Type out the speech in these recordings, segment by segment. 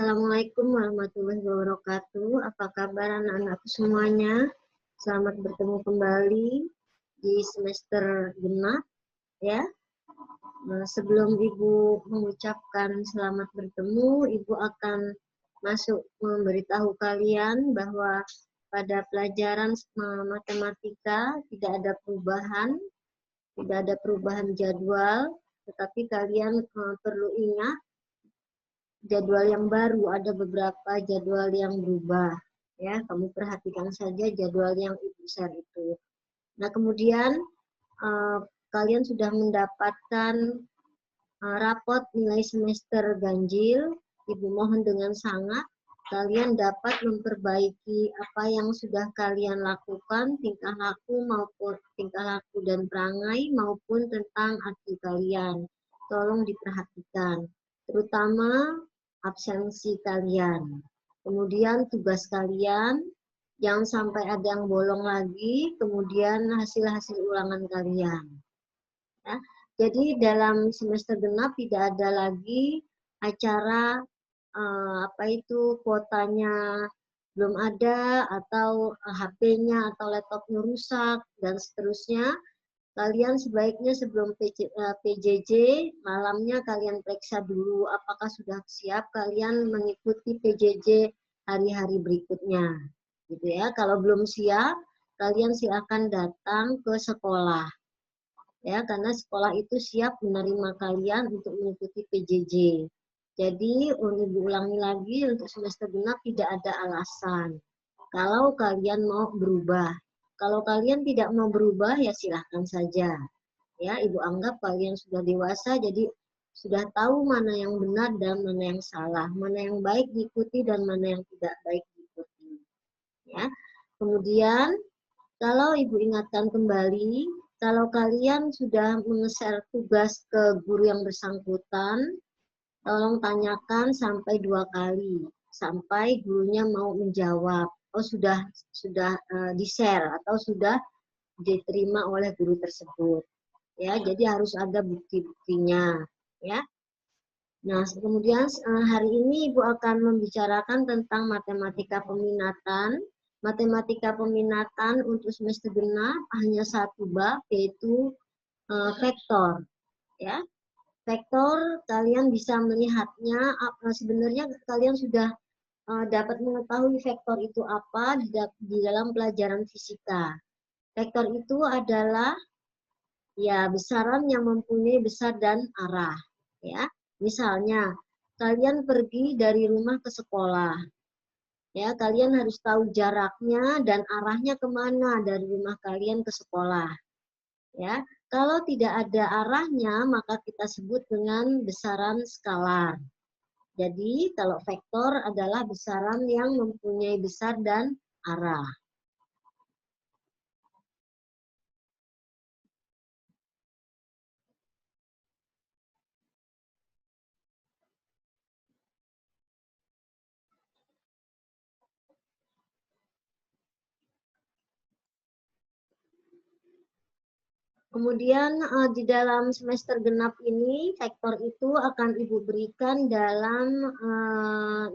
Assalamualaikum warahmatullahi wabarakatuh. Apa kabar anak-anakku semuanya? Selamat bertemu kembali di semester genap ya. Sebelum Ibu mengucapkan selamat bertemu, Ibu akan masuk memberitahu kalian bahwa pada pelajaran matematika tidak ada perubahan jadwal, tetapi kalian perlu ingat jadwal yang baru, ada beberapa jadwal yang berubah. Ya, kamu perhatikan saja jadwal yang Ibu share itu. Nah, kemudian kalian sudah mendapatkan rapot nilai semester ganjil. Ibu mohon dengan sangat kalian dapat memperbaiki apa yang sudah kalian lakukan, tingkah laku dan perangai maupun tentang arti kalian. Tolong diperhatikan, terutama absensi kalian. Kemudian tugas kalian, jangan sampai ada yang bolong lagi, kemudian hasil-hasil ulangan kalian. Ya. Jadi dalam semester genap tidak ada lagi acara kuotanya belum ada, atau HP-nya atau laptopnya rusak, dan seterusnya. Kalian sebaiknya sebelum PJJ, malamnya kalian periksa dulu apakah sudah siap kalian mengikuti PJJ hari-hari berikutnya. Gitu ya. Kalau belum siap, kalian silakan datang ke sekolah. Ya, karena sekolah itu siap menerima kalian untuk mengikuti PJJ. Jadi, Ibu ulangi lagi, untuk semester genap tidak ada alasan. Kalau kalian mau berubah. Kalau kalian tidak mau berubah, ya silahkan saja. Ya, Ibu anggap kalian sudah dewasa, jadi sudah tahu mana yang benar dan mana yang salah, mana yang baik diikuti dan mana yang tidak baik diikuti. Ya. Kemudian, kalau Ibu ingatkan kembali, kalau kalian sudah menge-share tugas ke guru yang bersangkutan, tolong tanyakan sampai 2 kali, sampai gurunya mau menjawab. Oh, sudah di-share atau sudah diterima oleh guru tersebut. Ya, jadi harus ada bukti-buktinya, ya. Nah, kemudian hari ini Ibu akan membicarakan tentang matematika peminatan. Matematika peminatan untuk semester genap hanya satu bab, yaitu vektor. Ya, vektor kalian bisa melihatnya. Sebenarnya kalian sudah dapat mengetahui vektor itu apa di dalam pelajaran fisika. Vektor itu adalah ya besaran yang mempunyai besar dan arah. Ya, misalnya kalian pergi dari rumah ke sekolah. Ya, kalian harus tahu jaraknya dan arahnya kemana dari rumah kalian ke sekolah. Ya, kalau tidak ada arahnya, maka kita sebut dengan besaran skalar. Jadi, kalau vektor adalah besaran yang mempunyai besar dan arah. Kemudian di dalam semester genap ini, vektor itu akan Ibu berikan dalam 8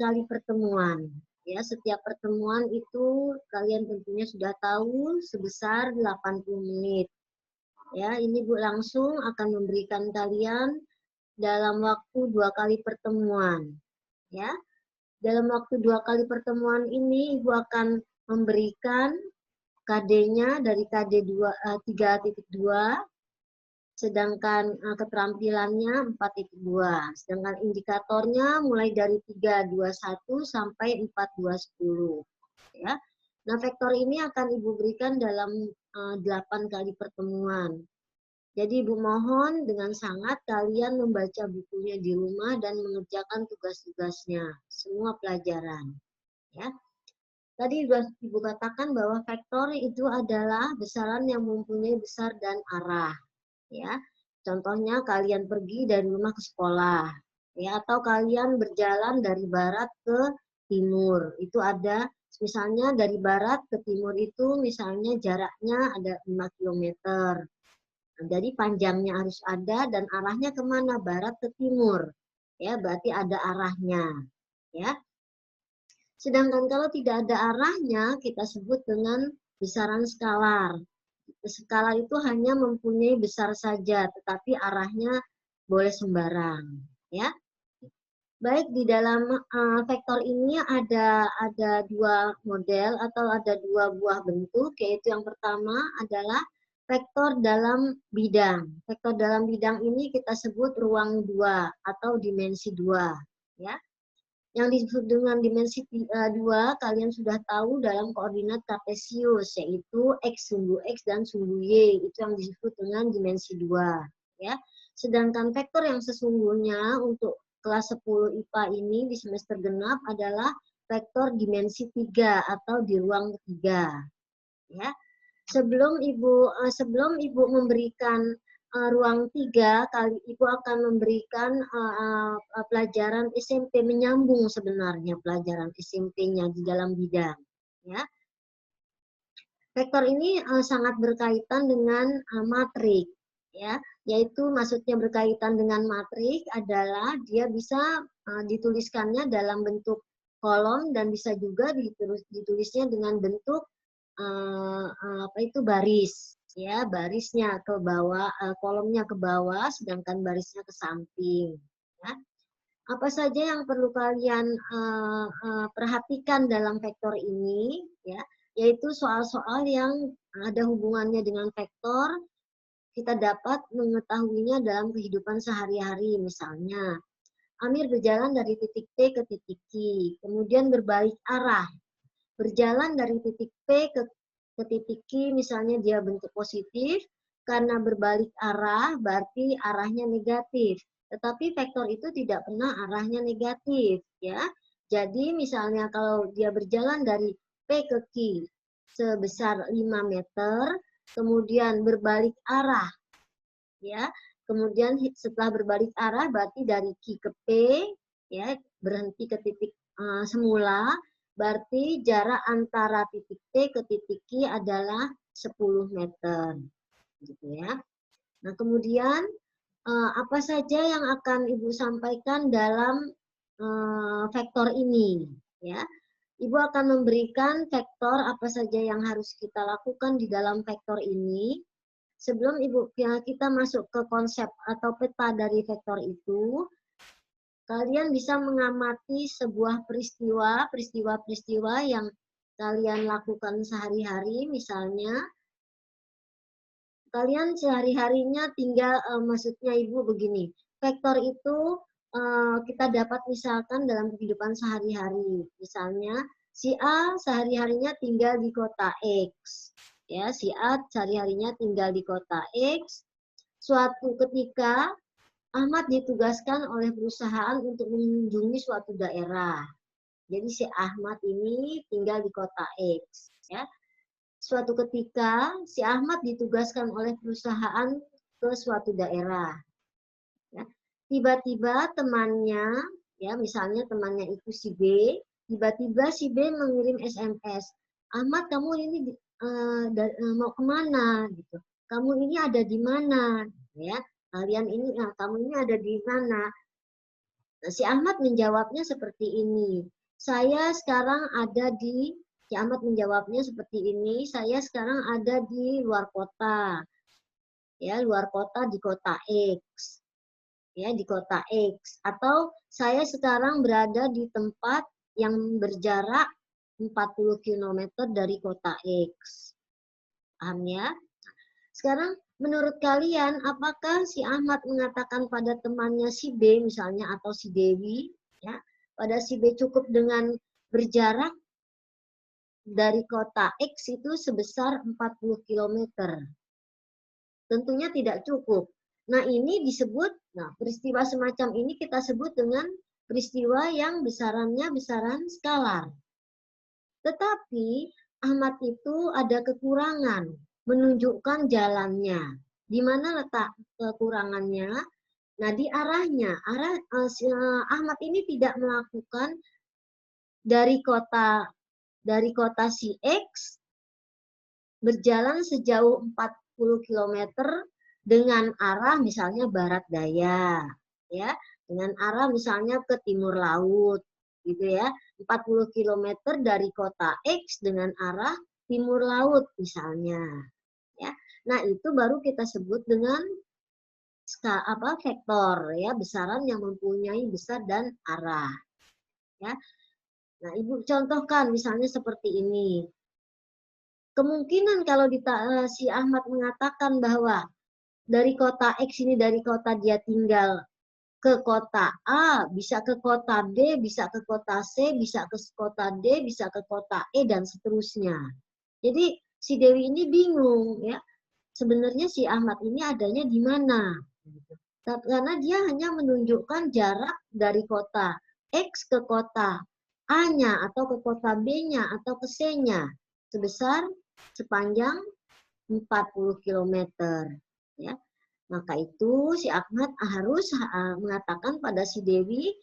kali pertemuan. Ya, setiap pertemuan itu kalian tentunya sudah tahu sebesar 80 menit. Ya, ini Bu langsung akan memberikan kalian dalam waktu 2 kali pertemuan. Ya, dalam waktu 2 kali pertemuan ini Ibu akan memberikan KD-nya dari KD 3.2, sedangkan keterampilannya 4.2, sedangkan indikatornya mulai dari 321 sampai 4210. Ya. Nah, vektor ini akan Ibu berikan dalam 8 kali pertemuan. Jadi Ibu mohon dengan sangat kalian membaca bukunya di rumah dan mengerjakan tugas-tugasnya, semua pelajaran. Ya. Tadi Ibu katakan bahwa vektor itu adalah besaran yang mempunyai besar dan arah. Ya, contohnya kalian pergi dari rumah ke sekolah, ya, atau kalian berjalan dari barat ke timur. Itu ada, misalnya dari barat ke timur itu misalnya jaraknya ada 5 km. Nah, jadi panjangnya harus ada dan arahnya kemana? Barat ke timur. ya berarti ada arahnya, ya. Sedangkan kalau tidak ada arahnya, kita sebut dengan besaran skalar. Skala itu hanya mempunyai besar saja, tetapi arahnya boleh sembarang, ya. Baik, di dalam vektor ini ada dua model atau ada dua buah bentuk, yaitu yang pertama adalah vektor dalam bidang. Vektor dalam bidang ini kita sebut ruang dua atau dimensi dua, ya. Yang disebut dengan dimensi dua, kalian sudah tahu dalam koordinat kartesius, yaitu x sumbu x dan sumbu y, itu yang disebut dengan dimensi dua, ya. Sedangkan vektor yang sesungguhnya untuk kelas 10 IPA ini di semester genap adalah vektor dimensi 3 atau di ruang ketiga, ya. Sebelum Ibu memberikan ruang 3, kali Ibu akan memberikan pelajaran SMP, menyambung sebenarnya pelajaran SMP-nya di dalam bidang, ya. Vektor ini sangat berkaitan dengan matrik, ya, yaitu maksudnya berkaitan dengan matrik adalah dia bisa dituliskannya dalam bentuk kolom dan bisa juga ditulisnya dengan bentuk apa itu baris, ya, barisnya ke bawah, kolomnya ke bawah, sedangkan barisnya ke samping, ya. Apa saja yang perlu kalian perhatikan dalam vektor ini, ya, yaitu soal-soal yang ada hubungannya dengan vektor, kita dapat mengetahuinya dalam kehidupan sehari-hari. Misalnya, Amir berjalan dari titik P ke titik Q, kemudian berbalik arah. Berjalan dari titik P ke titik Q, misalnya dia bentuk positif, karena berbalik arah berarti arahnya negatif. Tetapi vektor itu tidak pernah arahnya negatif, ya. Jadi misalnya kalau dia berjalan dari P ke Q sebesar 5 meter, kemudian berbalik arah, ya. Kemudian setelah berbalik arah berarti dari Q ke P, ya, berhenti ke titik semula, berarti jarak antara titik T ke titik Q adalah 10 meter, gitu ya. Nah, kemudian apa saja yang akan Ibu sampaikan dalam vektor ini, ya. Ibu akan memberikan vektor apa saja yang harus kita lakukan di dalam vektor ini. Sebelum kita masuk ke konsep atau peta dari vektor itu, kalian bisa mengamati sebuah peristiwa yang kalian lakukan sehari-hari. Misalnya, kalian sehari-harinya tinggal, maksudnya Ibu begini, vektor itu kita dapat misalkan dalam kehidupan sehari-hari. Misalnya, si A sehari-harinya tinggal di kota X. Ya, si A sehari-harinya tinggal di kota X. Suatu ketika, Ahmad ditugaskan oleh perusahaan untuk mengunjungi suatu daerah. Jadi si Ahmad ini tinggal di kota X, ya. Suatu ketika si Ahmad ditugaskan oleh perusahaan ke suatu daerah, ya. Tiba-tiba temannya, ya, misalnya temannya itu si B, tiba-tiba si B mengirim SMS, Ahmad, kamu ini mau kemana, gitu. Kamu ini ada di mana, ya. Kalian ini, kamu ini ada di mana? Nah, si Ahmad menjawabnya seperti ini. Saya sekarang ada di, si Ahmad menjawabnya seperti ini. Saya sekarang ada di luar kota, ya, luar kota di kota X, ya, di kota X. Atau saya sekarang berada di tempat yang berjarak 40 km dari kota X. Paham ya? Sekarang menurut kalian, apakah si Ahmad mengatakan pada temannya si B misalnya atau si Dewi, ya, pada si B cukup dengan berjarak dari kota X itu sebesar 40 km? Tentunya tidak cukup. Nah, ini disebut, nah, peristiwa semacam ini kita sebut dengan peristiwa yang besarannya besaran skalar. Tetapi Ahmad itu ada kekurangan menunjukkan jalannya. Di mana letak kekurangannya? Nah, di arahnya. Ahmad ini tidak melakukan dari kota si X berjalan sejauh 40 km dengan arah misalnya barat daya, ya. dengan arah misalnya ke timur laut, gitu ya. 40 km dari kota X dengan arah timur laut misalnya. Ya. Nah, itu baru kita sebut dengan vektor ya, besaran yang mempunyai besar dan arah. Ya. Nah, Ibu contohkan misalnya seperti ini. Kemungkinan kalau si Ahmad mengatakan bahwa dari kota X ini, dari kota dia tinggal ke kota A, bisa ke kota B, bisa ke kota C, bisa ke kota D, bisa ke kota E, dan seterusnya. Jadi si Dewi ini bingung ya, sebenarnya si Ahmad ini adanya di mana. Karena dia hanya menunjukkan jarak dari kota X ke kota A-nya, atau ke kota B-nya, atau ke C-nya, sebesar sepanjang 40 km. Ya. Maka itu si Ahmad harus mengatakan pada si Dewi,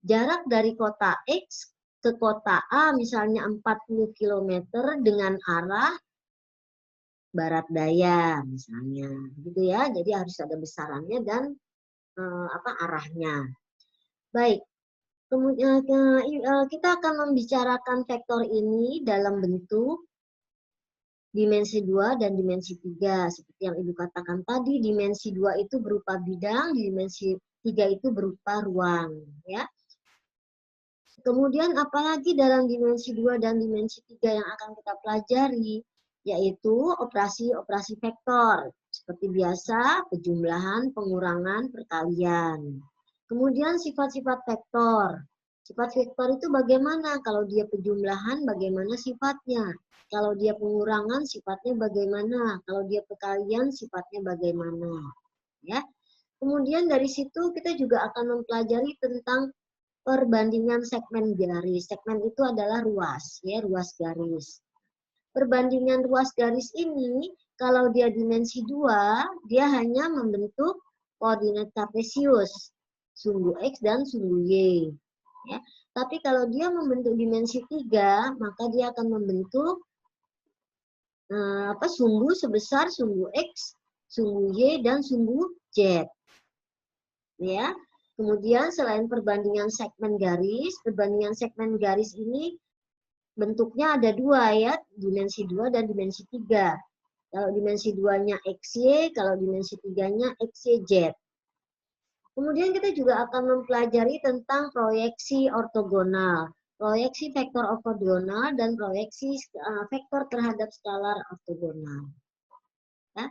jarak dari kota X ke kota A misalnya 40 km dengan arah barat daya misalnya, gitu ya. Jadi harus ada besarannya dan arahnya. Baik, kemudian kita akan membicarakan vektor ini dalam bentuk dimensi 2 dan dimensi 3. Seperti yang Ibu katakan tadi, dimensi 2 itu berupa bidang, dimensi 3 itu berupa ruang. Ya. Kemudian apalagi dalam dimensi 2 dan dimensi 3 yang akan kita pelajari, yaitu operasi-operasi vektor. Seperti biasa, penjumlahan, pengurangan, perkalian. Kemudian sifat-sifat vektor. Sifat vektor itu bagaimana? Kalau dia penjumlahan, bagaimana sifatnya? Kalau dia pengurangan, sifatnya bagaimana? Kalau dia perkalian, sifatnya bagaimana? Ya. Kemudian dari situ kita juga akan mempelajari tentang perbandingan segmen garis. Segmen itu adalah ruas, ya, ruas garis. Perbandingan ruas garis ini, kalau dia dimensi 2, dia hanya membentuk koordinat kartesius, sumbu X dan sumbu Y. Ya. Tapi kalau dia membentuk dimensi 3, maka dia akan membentuk sumbu sebesar sumbu X, sumbu Y, dan sumbu Z. Ya. Kemudian selain perbandingan segmen garis ini bentuknya ada dua ya, dimensi 2 dan dimensi 3. Kalau dimensi 2-nya XY, kalau dimensi 3-nya XYZ. Kemudian kita juga akan mempelajari tentang proyeksi ortogonal, proyeksi vektor ortogonal, dan proyeksi vektor terhadap skalar ortogonal. Ya.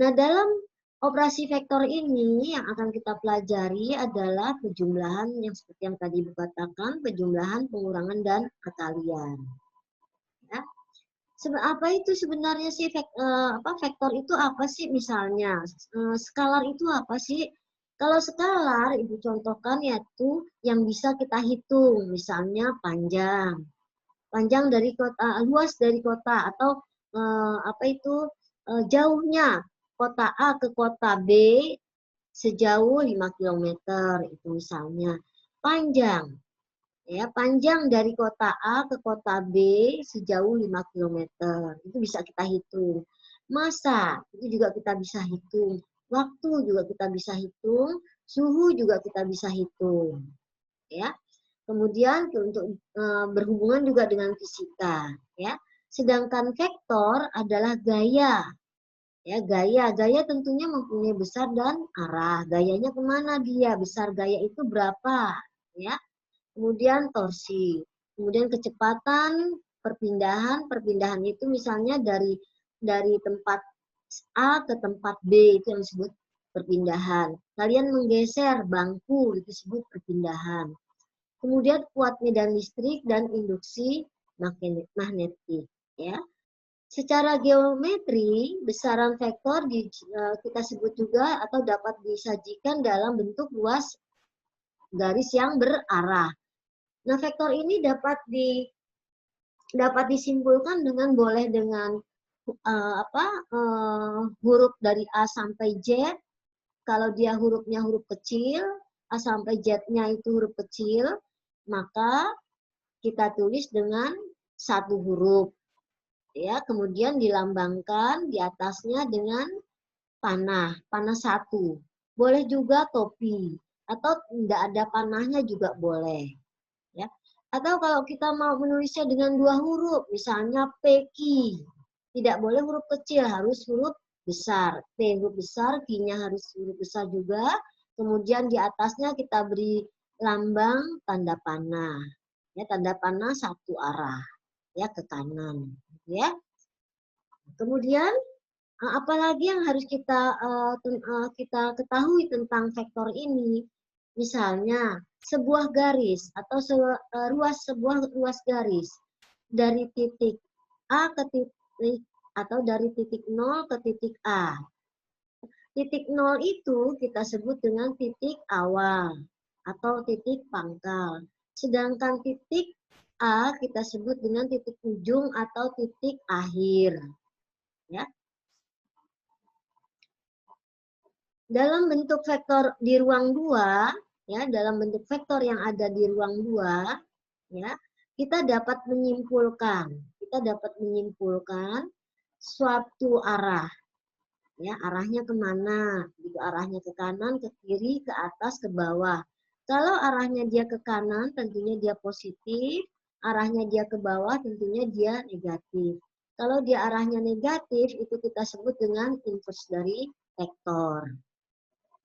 Nah, dalam operasi vektor ini yang akan kita pelajari adalah penjumlahan yang seperti yang tadi dikatakan, penjumlahan, pengurangan, dan perkalian. Ya. Apa itu sebenarnya sih vektor itu apa sih misalnya? Skalar itu apa sih? Kalau skalar, Ibu contohkan yaitu yang bisa kita hitung, misalnya panjang. Panjang dari kota, luas dari kota, atau jauhnya kota A ke kota B sejauh 5 km, itu misalnya. Panjang. Ya, panjang dari kota A ke kota B sejauh 5 km. Itu bisa kita hitung. Massa, itu juga kita bisa hitung. Waktu juga kita bisa hitung. Suhu juga kita bisa hitung. Ya. Kemudian untuk berhubungan juga dengan fisika. Ya. Sedangkan vektor adalah gaya. Ya, gaya tentunya mempunyai besar dan arah. Gayanya kemana dia? Besar gaya itu berapa? Ya. Kemudian torsi, kemudian kecepatan perpindahan itu misalnya dari tempat A ke tempat B, itu yang disebut perpindahan. Kalian menggeser bangku, itu disebut perpindahan. Kemudian kuat medan listrik dan induksi magnetik. Ya. Secara geometri, besaran vektor kita sebut juga atau dapat disajikan dalam bentuk luas garis yang berarah. Nah, vektor ini dapat disimpulkan boleh dengan huruf dari A sampai Z. Kalau dia hurufnya huruf kecil, A sampai Z-nya itu huruf kecil, maka kita tulis dengan satu huruf. Ya, kemudian dilambangkan di atasnya dengan panah 1. Boleh juga topi. atau tidak ada panahnya juga boleh. Ya. Atau kalau kita mau menulisnya dengan 2 huruf, misalnya PQ, tidak boleh huruf kecil, harus huruf besar. P huruf besar, Q-nya harus huruf besar juga. Kemudian di atasnya kita beri lambang tanda panah. Ya, tanda panah satu arah, ya ke kanan, ya. Kemudian apalagi yang harus kita ketahui tentang vektor ini? Misalnya sebuah garis atau sebuah ruas garis dari titik A ke titik atau dari titik 0 ke titik A. Titik 0 itu kita sebut dengan titik awal atau titik pangkal. Sedangkan titik A kita sebut dengan titik ujung atau titik akhir. Ya. Dalam bentuk vektor di ruang 2, ya, dalam bentuk vektor yang ada di ruang 2, ya, kita dapat menyimpulkan suatu arah, ya, arahnya kemana? Gitu, arahnya ke kanan, ke kiri, ke atas, ke bawah. Kalau arahnya dia ke kanan, tentunya dia positif. Arahnya dia ke bawah, tentunya dia negatif. Kalau dia arahnya negatif, itu kita sebut dengan inverse dari vektor.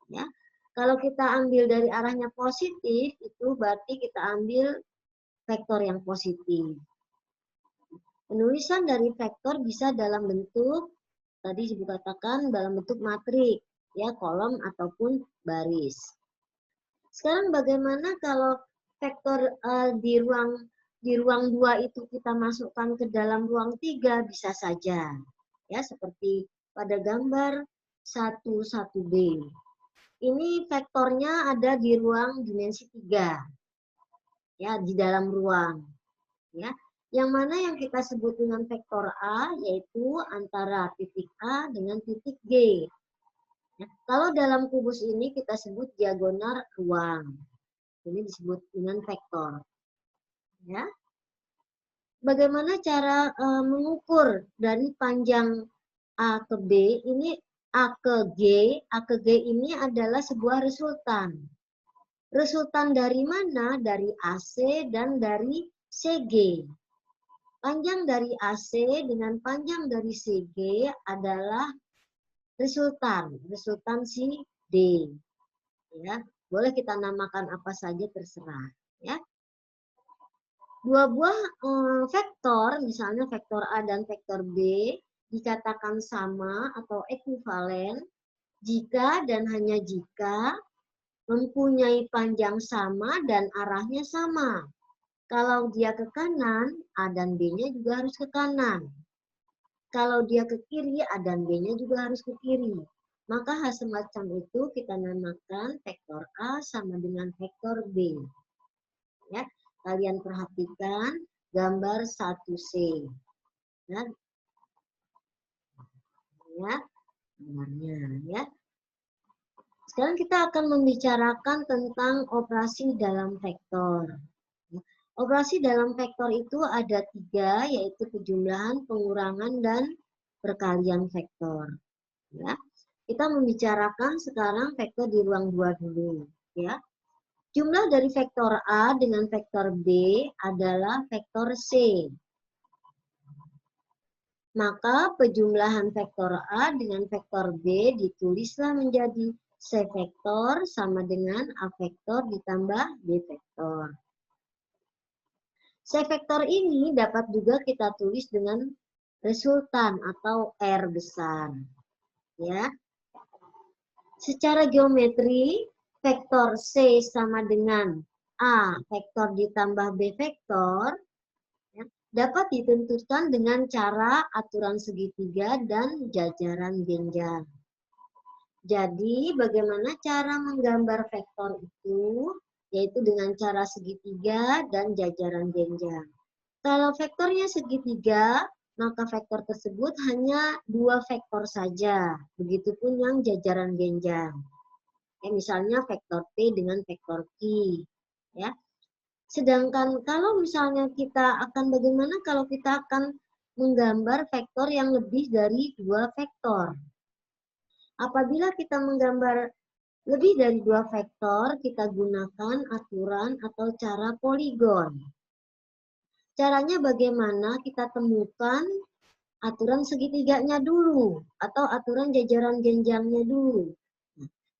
Ya. Kalau kita ambil dari arahnya positif, itu berarti kita ambil vektor yang positif. Penulisan dari vektor bisa dalam bentuk, tadi dikatakan dalam bentuk matrik, ya, kolom ataupun baris. Sekarang bagaimana kalau vektor di ruang 2 itu kita masukkan ke dalam ruang 3? Bisa saja. Ya, seperti pada gambar 11B. Ini vektornya ada di ruang dimensi 3. Ya, di dalam ruang. Ya. Yang mana yang kita sebut dengan vektor A, yaitu antara titik A dengan titik G. Ya. Kalau dalam kubus ini kita sebut diagonal ruang. Ini disebut dengan vektor. Ya. Bagaimana cara mengukur dari panjang A ke B? Ini A ke G ini adalah sebuah resultan. Resultan dari mana? Dari AC dan dari CG. Panjang dari AC dengan panjang dari CG adalah resultan si D. Ya, boleh kita namakan apa saja terserah. Ya. Dua buah vektor, misalnya vektor A dan vektor B, dikatakan sama atau ekuivalen jika dan hanya jika mempunyai panjang sama dan arahnya sama. Kalau dia ke kanan, A dan B-nya juga harus ke kanan. Kalau dia ke kiri, A dan B-nya juga harus ke kiri. Maka hal semacam itu kita namakan vektor A sama dengan vektor B. Ya, kalian perhatikan gambar 1C. Ya, gambarnya ya. Sekarang kita akan membicarakan tentang operasi dalam vektor. Operasi dalam vektor itu ada 3, yaitu penjumlahan, pengurangan, dan perkalian vektor. Ya. Kita membicarakan sekarang vektor di ruang 2 dulu. Ya. Jumlah dari vektor A dengan vektor B adalah vektor C. Maka penjumlahan vektor A dengan vektor B ditulislah menjadi C vektor sama dengan A vektor ditambah B vektor. C vektor ini dapat juga kita tulis dengan resultan atau R besar. Ya. Secara geometri, vektor C sama dengan A vektor ditambah B vektor ya, dapat ditentukan dengan cara aturan segitiga dan jajaran genjang. Jadi, bagaimana cara menggambar vektor itu? Yaitu dengan cara segitiga dan jajaran genjang. Kalau vektornya segitiga, maka vektor tersebut hanya 2 vektor saja. Begitupun yang jajaran genjang. Misalnya vektor P dengan vektor Q. Ya. Sedangkan kalau misalnya kita akan bagaimana kalau kita akan menggambar vektor yang lebih dari 2 vektor. Apabila kita menggambar Lebih dari 2 vektor, kita gunakan aturan atau cara poligon. Caranya bagaimana? Kita temukan aturan segitiganya dulu atau aturan jajaran genjangnya dulu.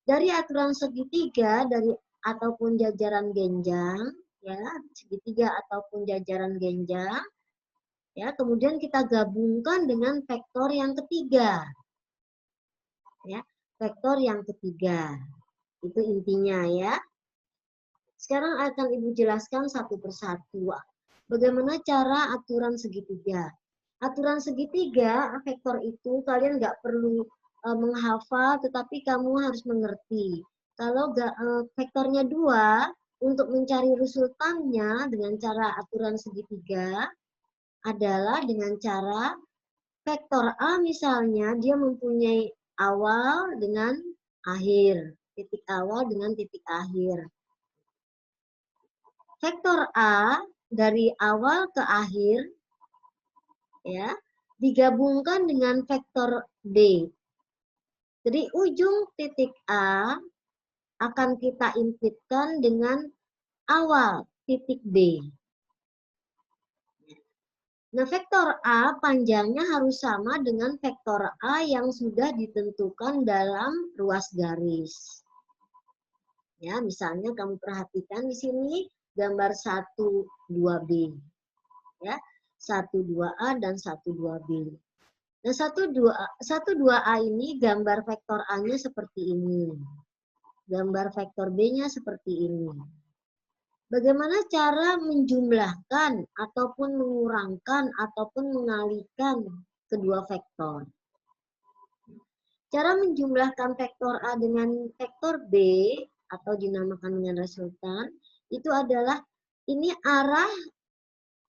Dari aturan segitiga ataupun jajaran genjang, ya, segitiga ataupun jajaran genjang, ya, kemudian kita gabungkan dengan vektor yang ketiga. Ya, vektor yang ketiga. Itu intinya ya. Sekarang akan Ibu jelaskan satu persatu. Bagaimana cara aturan segitiga? Aturan segitiga, vektor itu kalian nggak perlu menghafal, tetapi kamu harus mengerti. Kalau vektornya 2, untuk mencari resultannya dengan cara aturan segitiga adalah dengan cara vektor A misalnya dia mempunyai awal dengan akhir, titik awal dengan titik akhir. Vektor A dari awal ke akhir ya digabungkan dengan vektor B. Jadi ujung titik A akan kita impitkan dengan awal titik B. Nah, vektor A panjangnya harus sama dengan vektor A yang sudah ditentukan dalam ruas garis. Ya, misalnya kamu perhatikan di sini gambar 1, 2B. Ya, 1, 2A dan 1, 2B. Nah, 1, 2A ini gambar vektor A-nya seperti ini. Gambar vektor B-nya seperti ini. Bagaimana cara menjumlahkan ataupun mengurangkan ataupun mengalihkan kedua vektor? Cara menjumlahkan vektor A dengan vektor B atau dinamakan dengan resultan itu adalah ini arah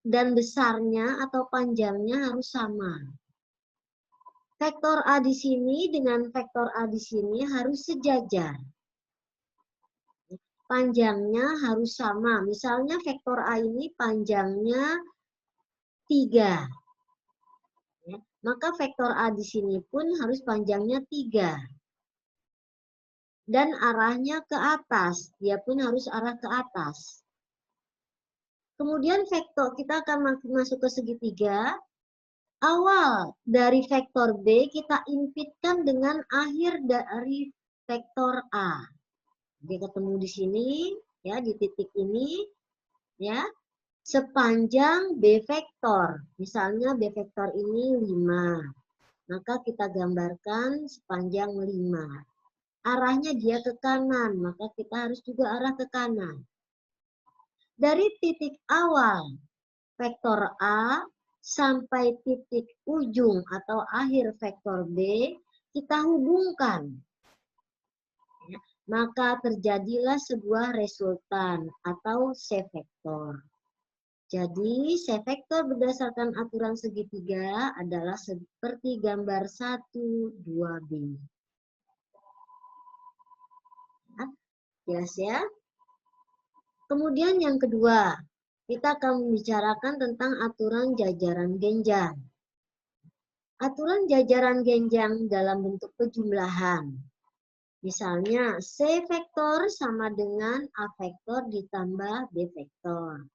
dan besarnya atau panjangnya harus sama. Vektor A di sini dengan vektor A di sini harus sejajar. Panjangnya harus sama. Misalnya vektor A ini panjangnya 3. Ya, maka vektor A di sini pun harus panjangnya 3. Dan arahnya ke atas. Dia pun harus arah ke atas. Kemudian vektor kita akan masuk ke segitiga. Awal dari vektor B kita impitkan dengan akhir dari vektor A. Dia ketemu di sini, ya, di titik ini, ya, sepanjang B vektor. Misalnya B vektor ini 5. Maka kita gambarkan sepanjang 5. Arahnya dia ke kanan, maka kita harus juga arah ke kanan. Dari titik awal vektor A sampai titik ujung atau akhir vektor B, kita hubungkan. Maka terjadilah sebuah resultan atau C-vektor. Jadi, C-vektor berdasarkan aturan segitiga adalah seperti gambar 1, 2B. Jelas ya? Kemudian yang kedua, kita akan membicarakan tentang aturan jajaran genjang. Aturan jajaran genjang dalam bentuk pejumlahan. Misalnya, C vektor sama dengan A vektor ditambah B vektor.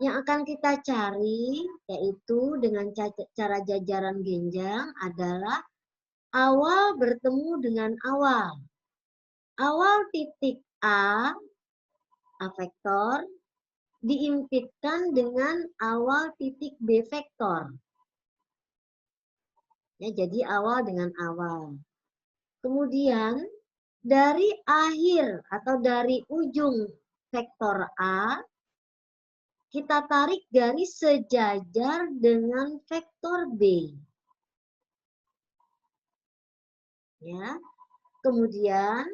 Yang akan kita cari, yaitu dengan cara jajaran genjang adalah awal bertemu dengan awal. Awal titik A vektor, diimpitkan dengan awal titik B vektor. Ya, jadi awal dengan awal. Kemudian dari akhir atau dari ujung vektor A, kita tarik garis sejajar dengan vektor B. Ya. Kemudian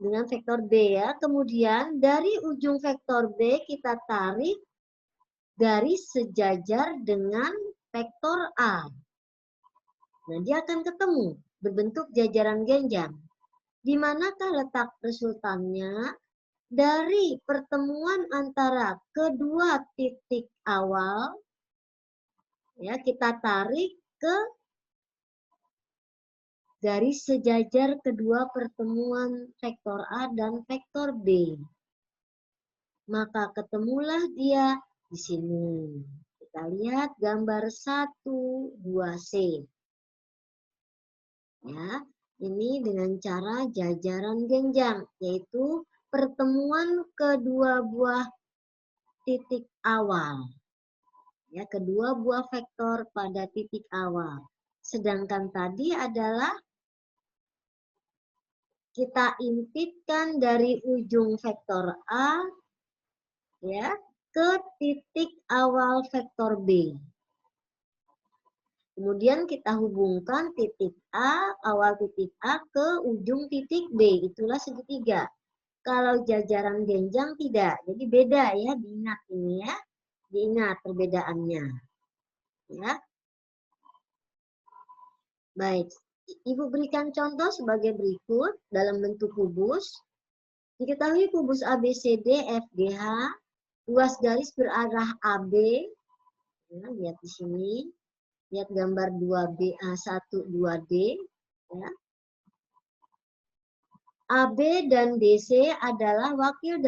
dengan vektor B ya. Kemudian dari ujung vektor B kita tarik garis sejajar dengan vektor A. Nah, dia akan ketemu berbentuk jajaran genjang. Di manakah letak resultannya? Dari pertemuan antara kedua titik awal, ya, kita tarik ke garis sejajar kedua pertemuan vektor A dan vektor B. Maka ketemulah dia di sini. Kita lihat gambar 1, 2C. Ya, ini dengan cara jajaran genjang, yaitu pertemuan kedua buah titik awal. Ya, kedua buah vektor pada titik awal. Sedangkan tadi adalah kita intipkan dari ujung vektor A ya ke titik awal vektor B. Kemudian kita hubungkan titik A, awal titik A ke ujung titik B. Itulah segitiga. Kalau jajaran genjang tidak. Jadi beda ya, diingat ini ya. Diingat perbedaannya. Ya. Baik, Ibu berikan contoh sebagai berikut dalam bentuk kubus. Diketahui kubus ABCD FGH, luas garis berarah AB. Ya, lihat di sini. Lihat gambar 2B, 1, 2D. Ya. AB dan DC adalah wakil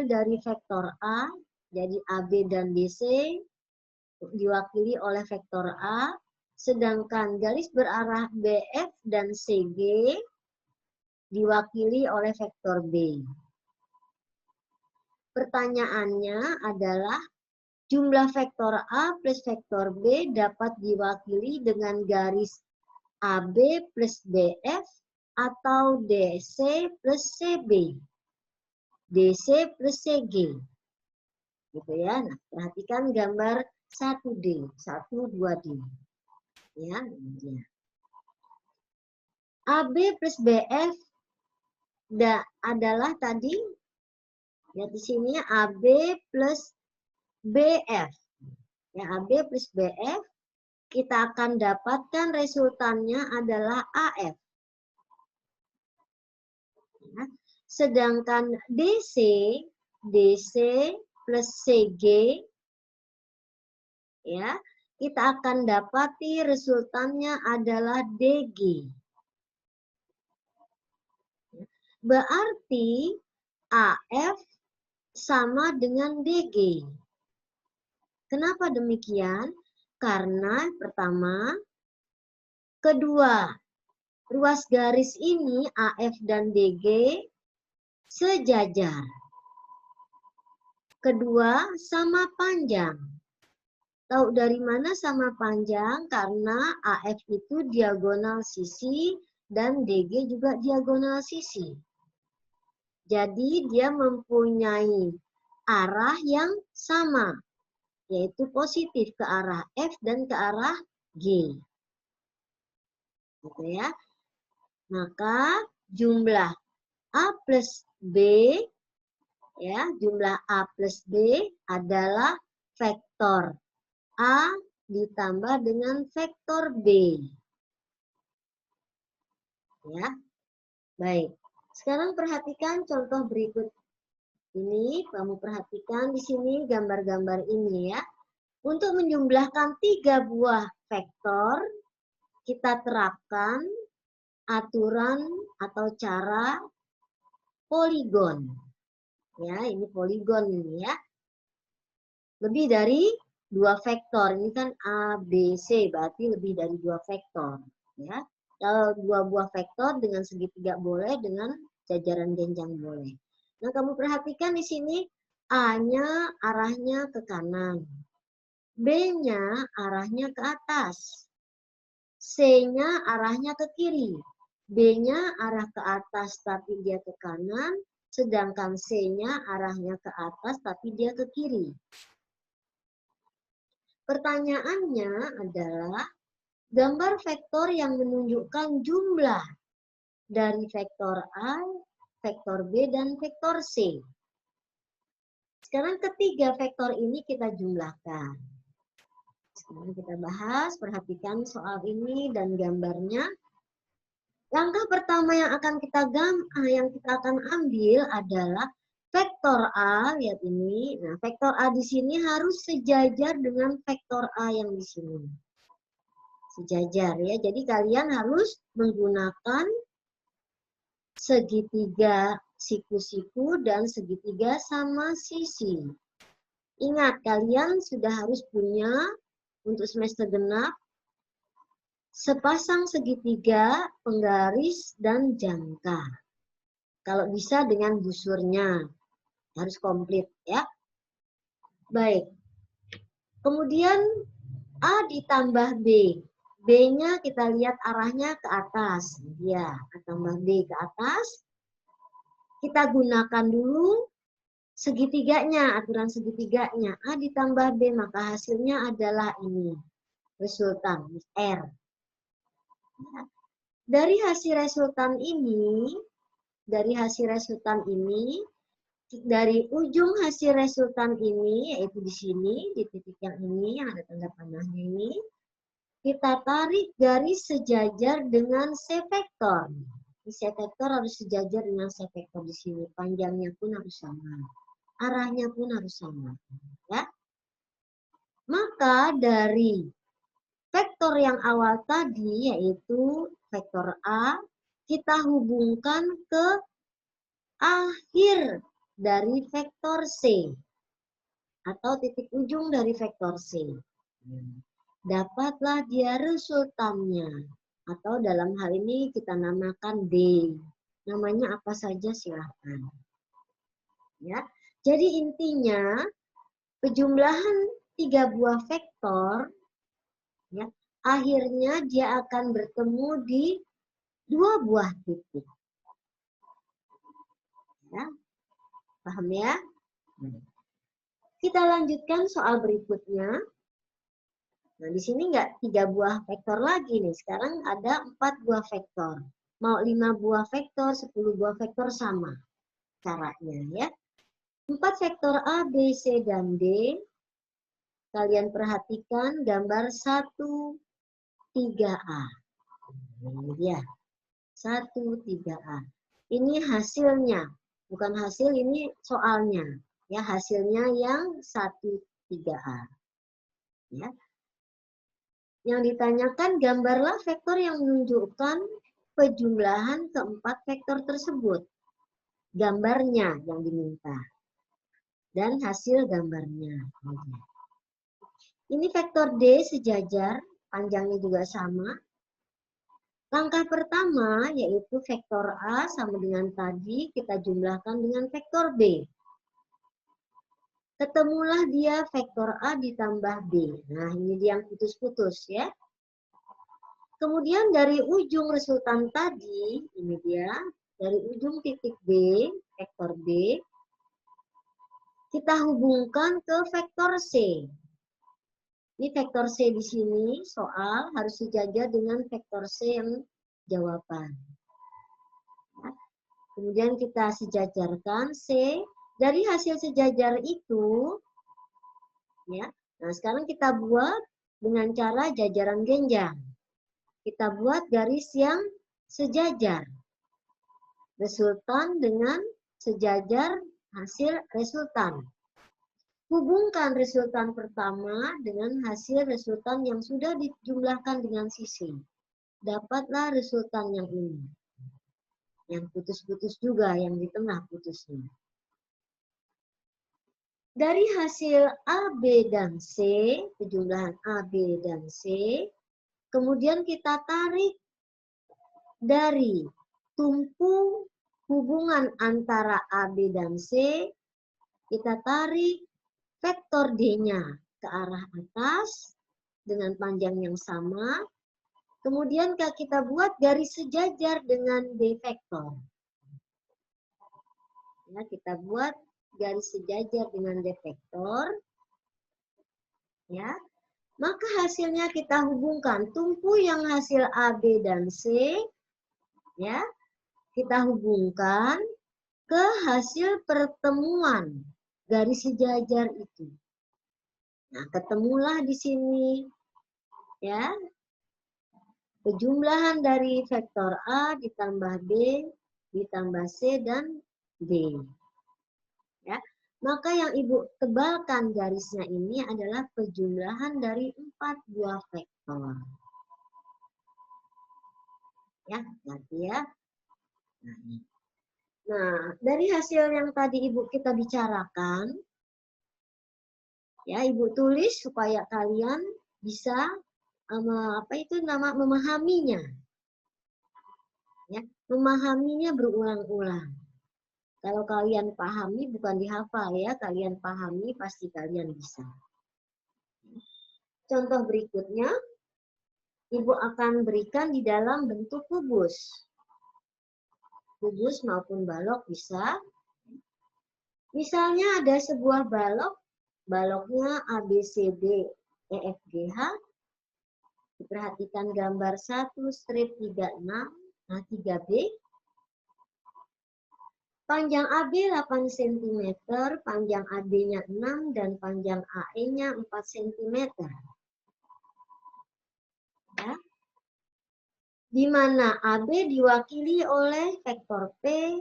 dari vektor A. Jadi AB dan DC diwakili oleh vektor A. Sedangkan garis berarah BF dan CG diwakili oleh vektor B. Pertanyaannya adalah jumlah vektor A plus vektor B dapat diwakili dengan garis AB plus BF atau DC plus CB. DC plus CG. Gitu ya. Nah, perhatikan gambar 1D, 1, 2D. Ya, ini. AB plus BF adalah tadi ya di sini AB plus BF. Ya, AB plus BF kita akan dapatkan resultannya adalah AF. Ya. Sedangkan DC plus CG ya, kita akan dapati resultannya adalah DG. Berarti AF sama dengan DG. Kenapa demikian? Karena pertama, kedua ruas garis ini AF dan DG sejajar. Kedua, sama panjang. Tahu dari mana sama panjang? Karena AF itu diagonal sisi dan DG juga diagonal sisi. Jadi dia mempunyai arah yang sama, yaitu positif ke arah F dan ke arah G. Gitu ya. Maka jumlah A plus B, ya, jumlah A plus B adalah vektor A ditambah dengan vektor B. Ya, baik. Sekarang perhatikan contoh berikut ini. Kamu perhatikan di sini gambar-gambar ini ya. Untuk menjumlahkan 3 buah vektor, kita terapkan aturan atau cara poligon. Ya, ini poligon ini ya. Lebih dari 2 vektor. Ini kan A, B, C, berarti lebih dari 2 vektor. Ya. Kalau 2 buah vektor dengan segitiga boleh, dengan jajaran genjang boleh. Nah, kamu perhatikan di sini A-nya arahnya ke kanan. B-nya arahnya ke atas. C-nya arahnya ke kiri. B-nya arah ke atas tapi dia ke kanan. Sedangkan C-nya arahnya ke atas tapi dia ke kiri. Pertanyaannya adalah gambar vektor yang menunjukkan jumlah dari vektor A, vektor B, dan vektor C. Sekarang ketiga vektor ini kita jumlahkan. Sekarang kita bahas, perhatikan soal ini dan gambarnya. Langkah pertama yang kita akan ambil adalah vektor A, lihat ini. Nah, vektor A di sini harus sejajar dengan vektor A yang di sini. sejajar ya. Jadi kalian harus menggunakan segitiga siku-siku dan segitiga sama sisi. Ingat, kalian sudah harus punya untuk semester genap sepasang segitiga, penggaris, dan jangka. Kalau bisa dengan busurnya, harus komplit ya. Baik. Kemudian A ditambah B. B-nya kita lihat arahnya ke atas. Ya, tambah B ke atas. Kita gunakan dulu segitiganya, aturan segitiganya. A ditambah B, maka hasilnya adalah ini. Resultan, R. Dari hasil resultan ini, dari ujung hasil resultan ini, yaitu di sini, di titik yang ini, yang ada tanda panahnya ini, kita tarik garis sejajar dengan C vektor. C vektor harus sejajar dengan C vektor di sini. Panjangnya pun harus sama. Arahnya pun harus sama. Ya. Maka dari vektor yang awal tadi, yaitu vektor A, kita hubungkan ke akhir dari vektor C. Atau titik ujung dari vektor C. Dapatlah dia resultannya. Atau dalam hal ini kita namakan D. Namanya apa saja silahkan. Ya. Jadi intinya penjumlahan 3 buah vektor, ya, akhirnya dia akan bertemu di 2 buah titik. Ya. Paham ya? Kita lanjutkan soal berikutnya. Nah, di sini nggak 3 buah vektor lagi nih. Sekarang ada 4 buah vektor. Mau 5 buah vektor, 10 buah vektor sama caranya ya. 4 vektor A, B, C, dan D. Kalian perhatikan gambar 1, 3A. Ini dia. 1, 3A. Ini hasilnya. Bukan hasil, ini soalnya. Ya, hasilnya yang 1, 3A. Ya. Yang ditanyakan, gambarlah vektor yang menunjukkan penjumlahan keempat vektor tersebut. Gambarnya yang diminta. Dan hasil gambarnya. Ini vektor D sejajar, panjangnya juga sama. Langkah pertama yaitu vektor A sama dengan tadi, kita jumlahkan dengan vektor B. Ketemulah dia vektor A ditambah B. Nah, ini dia yang putus-putus ya. Kemudian dari ujung resultan tadi, ini dia, dari ujung titik B, vektor B, kita hubungkan ke vektor C. Ini vektor C di sini, soal harus sejajar dengan vektor C yang jawaban. Kemudian kita sejajarkan C. Dari hasil sejajar itu, ya. Nah, sekarang kita buat dengan cara jajaran genjang. Kita buat garis yang sejajar. Resultan dengan sejajar hasil resultan. Hubungkan resultan pertama dengan hasil resultan yang sudah dijumlahkan dengan sisi. Dapatlah resultan yang ini. Yang putus-putus juga, yang di tengah putusnya. Dari hasil A, B, dan C, penjumlahan A, B, dan C, kemudian kita tarik dari tumpu hubungan antara A, B, dan C, kita tarik vektor D-nya ke arah atas dengan panjang yang sama, kemudian kita buat garis sejajar dengan D vektor. Ya, kita buat garis sejajar dengan D vektor. Ya. Maka hasilnya kita hubungkan tumpu yang hasil A, B, dan C, ya, kita hubungkan ke hasil pertemuan garis sejajar itu. Nah, ketemulah di sini, ya, penjumlahan dari vektor A ditambah B ditambah C dan D. Ya. Maka yang Ibu tebalkan garisnya ini adalah penjumlahan dari 4 buah vektor. Ya, nanti ya. Nah, dari hasil yang tadi Ibu kita bicarakan, ya Ibu tulis supaya kalian bisa memahaminya. Ya, memahaminya berulang-ulang. Kalau kalian pahami bukan dihafal ya, kalian pahami pasti kalian bisa. Contoh berikutnya, Ibu akan berikan di dalam bentuk kubus. Kubus maupun balok bisa. Misalnya ada sebuah balok, baloknya A, B, C, D, E, F, G, H. Diperhatikan gambar 1 strip 36, nah 3B. Panjang AB 8 cm, panjang AB-nya 6, dan panjang AE-nya 4 cm. Ya. Di mana AB diwakili oleh vektor P,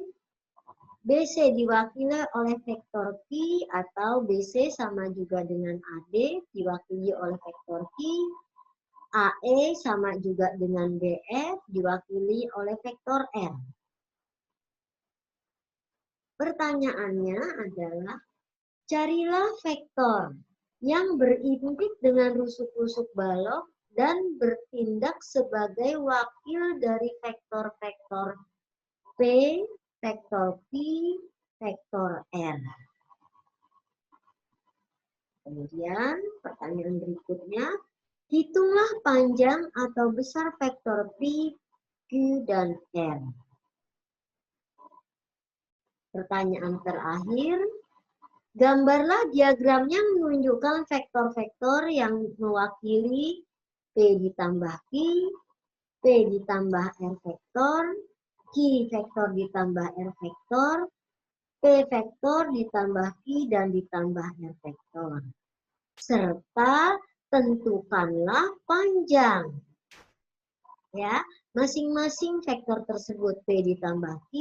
BC diwakili oleh vektor Q, atau BC sama juga dengan AD diwakili oleh vektor Q, AE sama juga dengan DF diwakili oleh vektor R. Pertanyaannya adalah, carilah vektor yang berintik dengan rusuk-rusuk balok dan bertindak sebagai wakil dari vektor-vektor P, vektor Q, vektor R. Kemudian pertanyaan berikutnya, hitunglah panjang atau besar vektor P, Q, dan R. Pertanyaan terakhir, gambarlah diagram yang menunjukkan vektor-vektor yang mewakili P ditambah Q, P ditambah R vektor, Q vektor ditambah R vektor, P vektor ditambah Q dan ditambah R vektor. Serta tentukanlah panjang. Ya, masing-masing vektor tersebut P ditambah Q,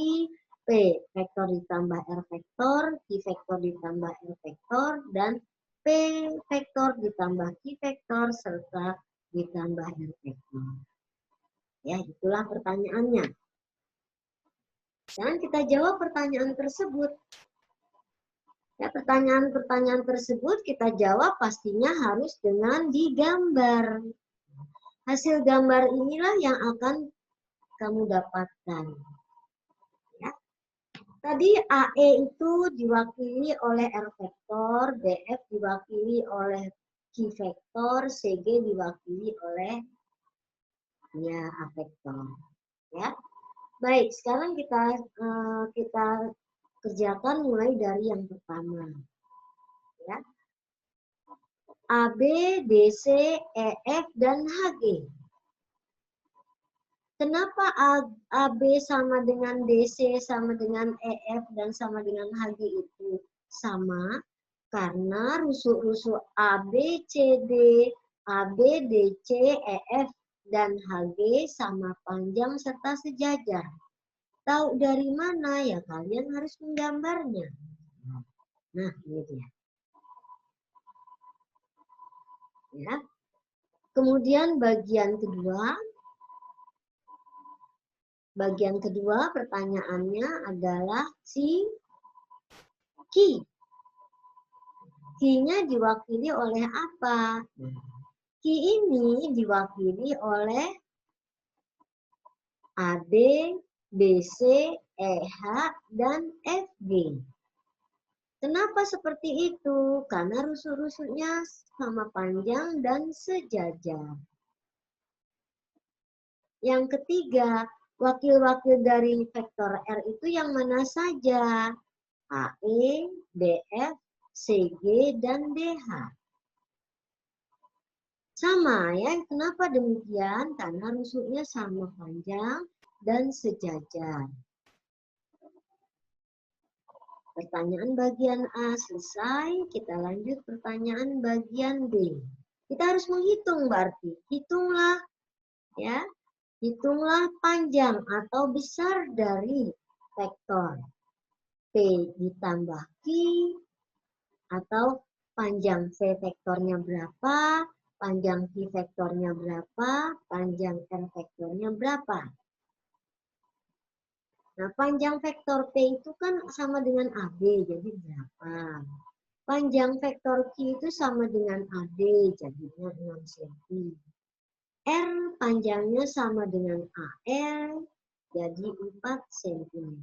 P vektor ditambah R vektor, Q vektor ditambah R vektor, dan P vektor ditambah Q vektor, serta ditambah R vektor. Ya, itulah pertanyaannya. Dan kita jawab pertanyaan tersebut. Ya, pertanyaan-pertanyaan tersebut kita jawab pastinya harus dengan digambar. Hasil gambar inilah yang akan kamu dapatkan. Tadi AE itu diwakili oleh R vektor, DF diwakili oleh Q vektor, CG diwakili oleh A vektor. Ya, baik. Sekarang kita kerjakan mulai dari yang pertama. Ya, AB, DC, EF, dan HG. Kenapa AB sama dengan DC, sama dengan EF, dan sama dengan HG itu sama? Karena rusuk-rusuk AB, CD, AB, DC, EF, dan HG sama panjang serta sejajar. Tahu dari mana? Ya kalian harus menggambarnya. Nah, ini dia. Ya. Kemudian bagian kedua. Bagian kedua pertanyaannya adalah si Q. Q-nya diwakili oleh apa? Q ini diwakili oleh AB, BC, EH, dan FG. Kenapa seperti itu? Karena rusuk-rusuknya sama panjang dan sejajar. Yang ketiga, wakil-wakil dari vektor R itu yang mana saja? AE, DF, CG, dan DH. Sama ya, kenapa demikian? Karena rusuknya sama panjang dan sejajar. Pertanyaan bagian A selesai, kita lanjut pertanyaan bagian B. Kita harus menghitung berarti. Hitunglah ya. Hitunglah panjang atau besar dari vektor P ditambah Q, atau panjang V vektornya berapa, panjang Q vektornya berapa, panjang R vektornya berapa. Nah, panjang vektor P itu kan sama dengan AB, jadi 8. Panjang vektor Q itu sama dengan AD, jadinya 6 cm. R panjangnya sama dengan AL, jadi 4 cm.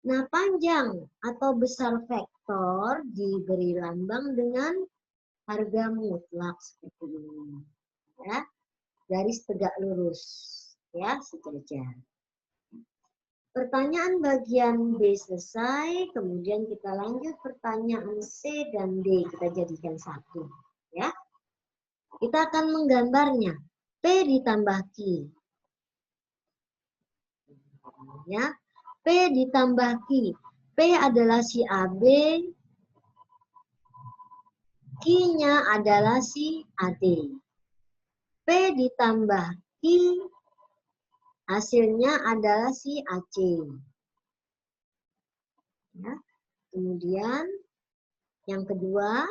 Nah, panjang atau besar vektor diberi lambang dengan harga mutlak seperti ini. Ya, garis tegak lurus, ya, sejajar. Pertanyaan bagian B selesai, kemudian kita lanjut pertanyaan C dan D, kita jadikan satu. Ya. Kita akan menggambarnya. P ditambah Q. Ya. P ditambah Q. P adalah si AB, Q-nya adalah si AD. P ditambah Q, hasilnya adalah si AC. Ya. Kemudian yang kedua,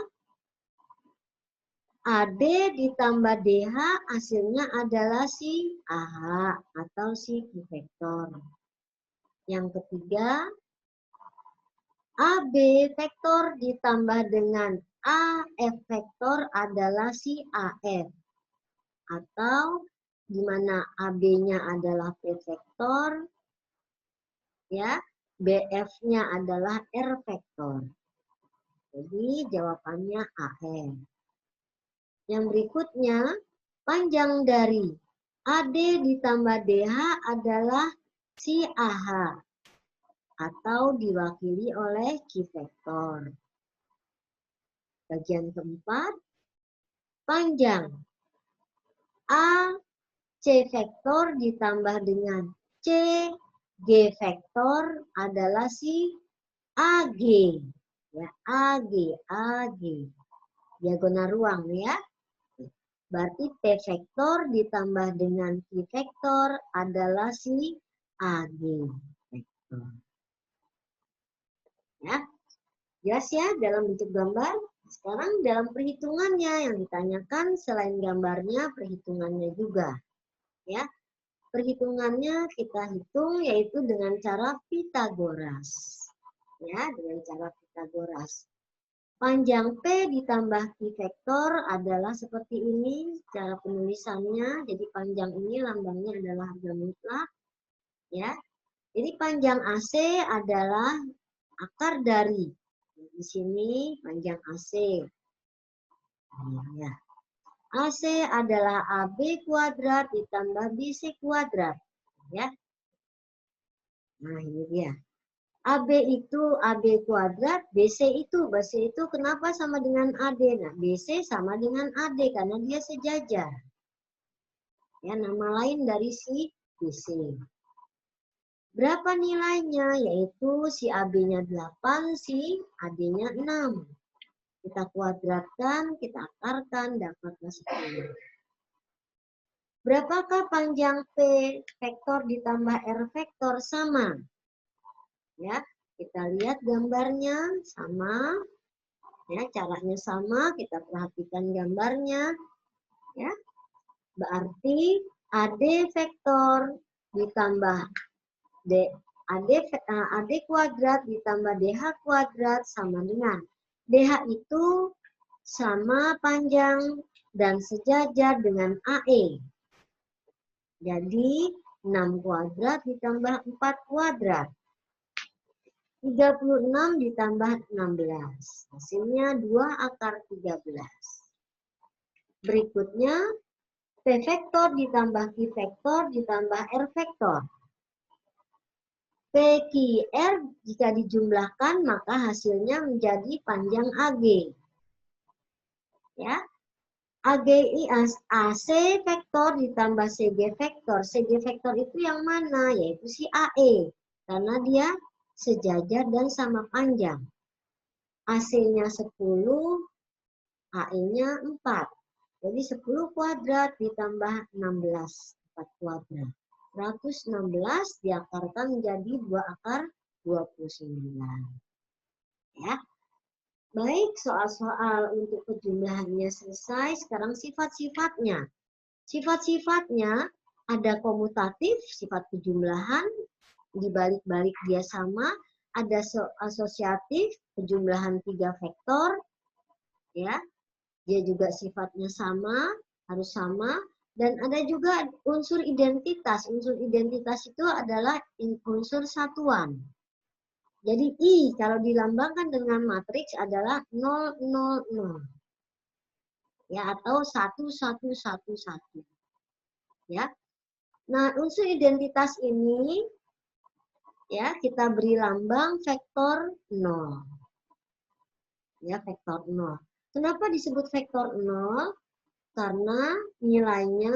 AD ditambah DH hasilnya adalah si AH atau si Q vektor. Yang ketiga, AB vektor ditambah dengan AF vektor adalah si AF. Atau di mana AB-nya adalah P vektor, ya, BF-nya adalah R vektor. Jadi jawabannya AF. Yang berikutnya, panjang dari AD ditambah DH adalah si AH atau diwakili oleh Q vektor. Bagian keempat, panjang AC vektor ditambah dengan CG vektor adalah si AG. Ya, AG. Diagonal ruang ya. Berarti P vektor ditambah dengan Q vektor adalah si AG vektor. Ya, jelas ya dalam bentuk gambar. Sekarang dalam perhitungannya yang ditanyakan selain gambarnya perhitungannya juga. Ya, perhitungannya kita hitung yaitu dengan cara Pitagoras. Ya, dengan cara Pitagoras. Panjang P ditambah Q vektor adalah seperti ini cara penulisannya. Jadi panjang ini lambangnya adalah harga mutlak. Ya. Jadi panjang AC adalah akar dari. Di sini panjang AC. Ya. AC adalah AB kuadrat ditambah BC kuadrat. Ya. Nah, ini dia. AB itu AB kuadrat, BC itu kenapa sama dengan AD? Nah, BC sama dengan AD karena dia sejajar. Ya, nama lain dari si BC. Berapa nilainya? Yaitu si AB-nya 8, si AD-nya 6. Kita kuadratkan, kita akarkan, dapatlah 10. Berapakah panjang P vektor ditambah R vektor? Sama. Ya, kita lihat gambarnya sama. Ya, caranya sama, kita perhatikan gambarnya. Ya. Berarti AD vektor ditambah AD kuadrat ditambah DH kuadrat sama dengan DH itu sama panjang dan sejajar dengan AE. Jadi 6 kuadrat ditambah 4 kuadrat. 36 ditambah 16. Hasilnya 2 akar 13. Berikutnya P vektor ditambah Q vektor ditambah R vektor. PQR jika dijumlahkan maka hasilnya menjadi panjang AG. Ya. AC vektor ditambah CG vektor. CG vektor itu yang mana? Yaitu si AE. Karena dia sejajar dan sama panjang. AC-nya 10, AE-nya 4. Jadi 10 kuadrat ditambah 16, 4 kuadrat. 116 diakarkan menjadi 2 akar 29. Ya. Baik, soal-soal untuk penjumlahannya selesai. Sekarang sifat-sifatnya. Sifat-sifatnya ada komutatif, sifat penjumlahan, dibalik-balik dia sama, ada asosiatif, penjumlahan 3 vektor, ya. Dia juga sifatnya sama, harus sama, dan ada juga unsur identitas. Unsur identitas itu adalah unsur satuan. Jadi I kalau dilambangkan dengan matriks adalah 0, 0, 0. Ya, atau 1, 1, 1, 1. Ya. Nah, unsur identitas ini ya kita beri lambang vektor 0. Ya, vektor 0. Kenapa disebut vektor 0? Karena nilainya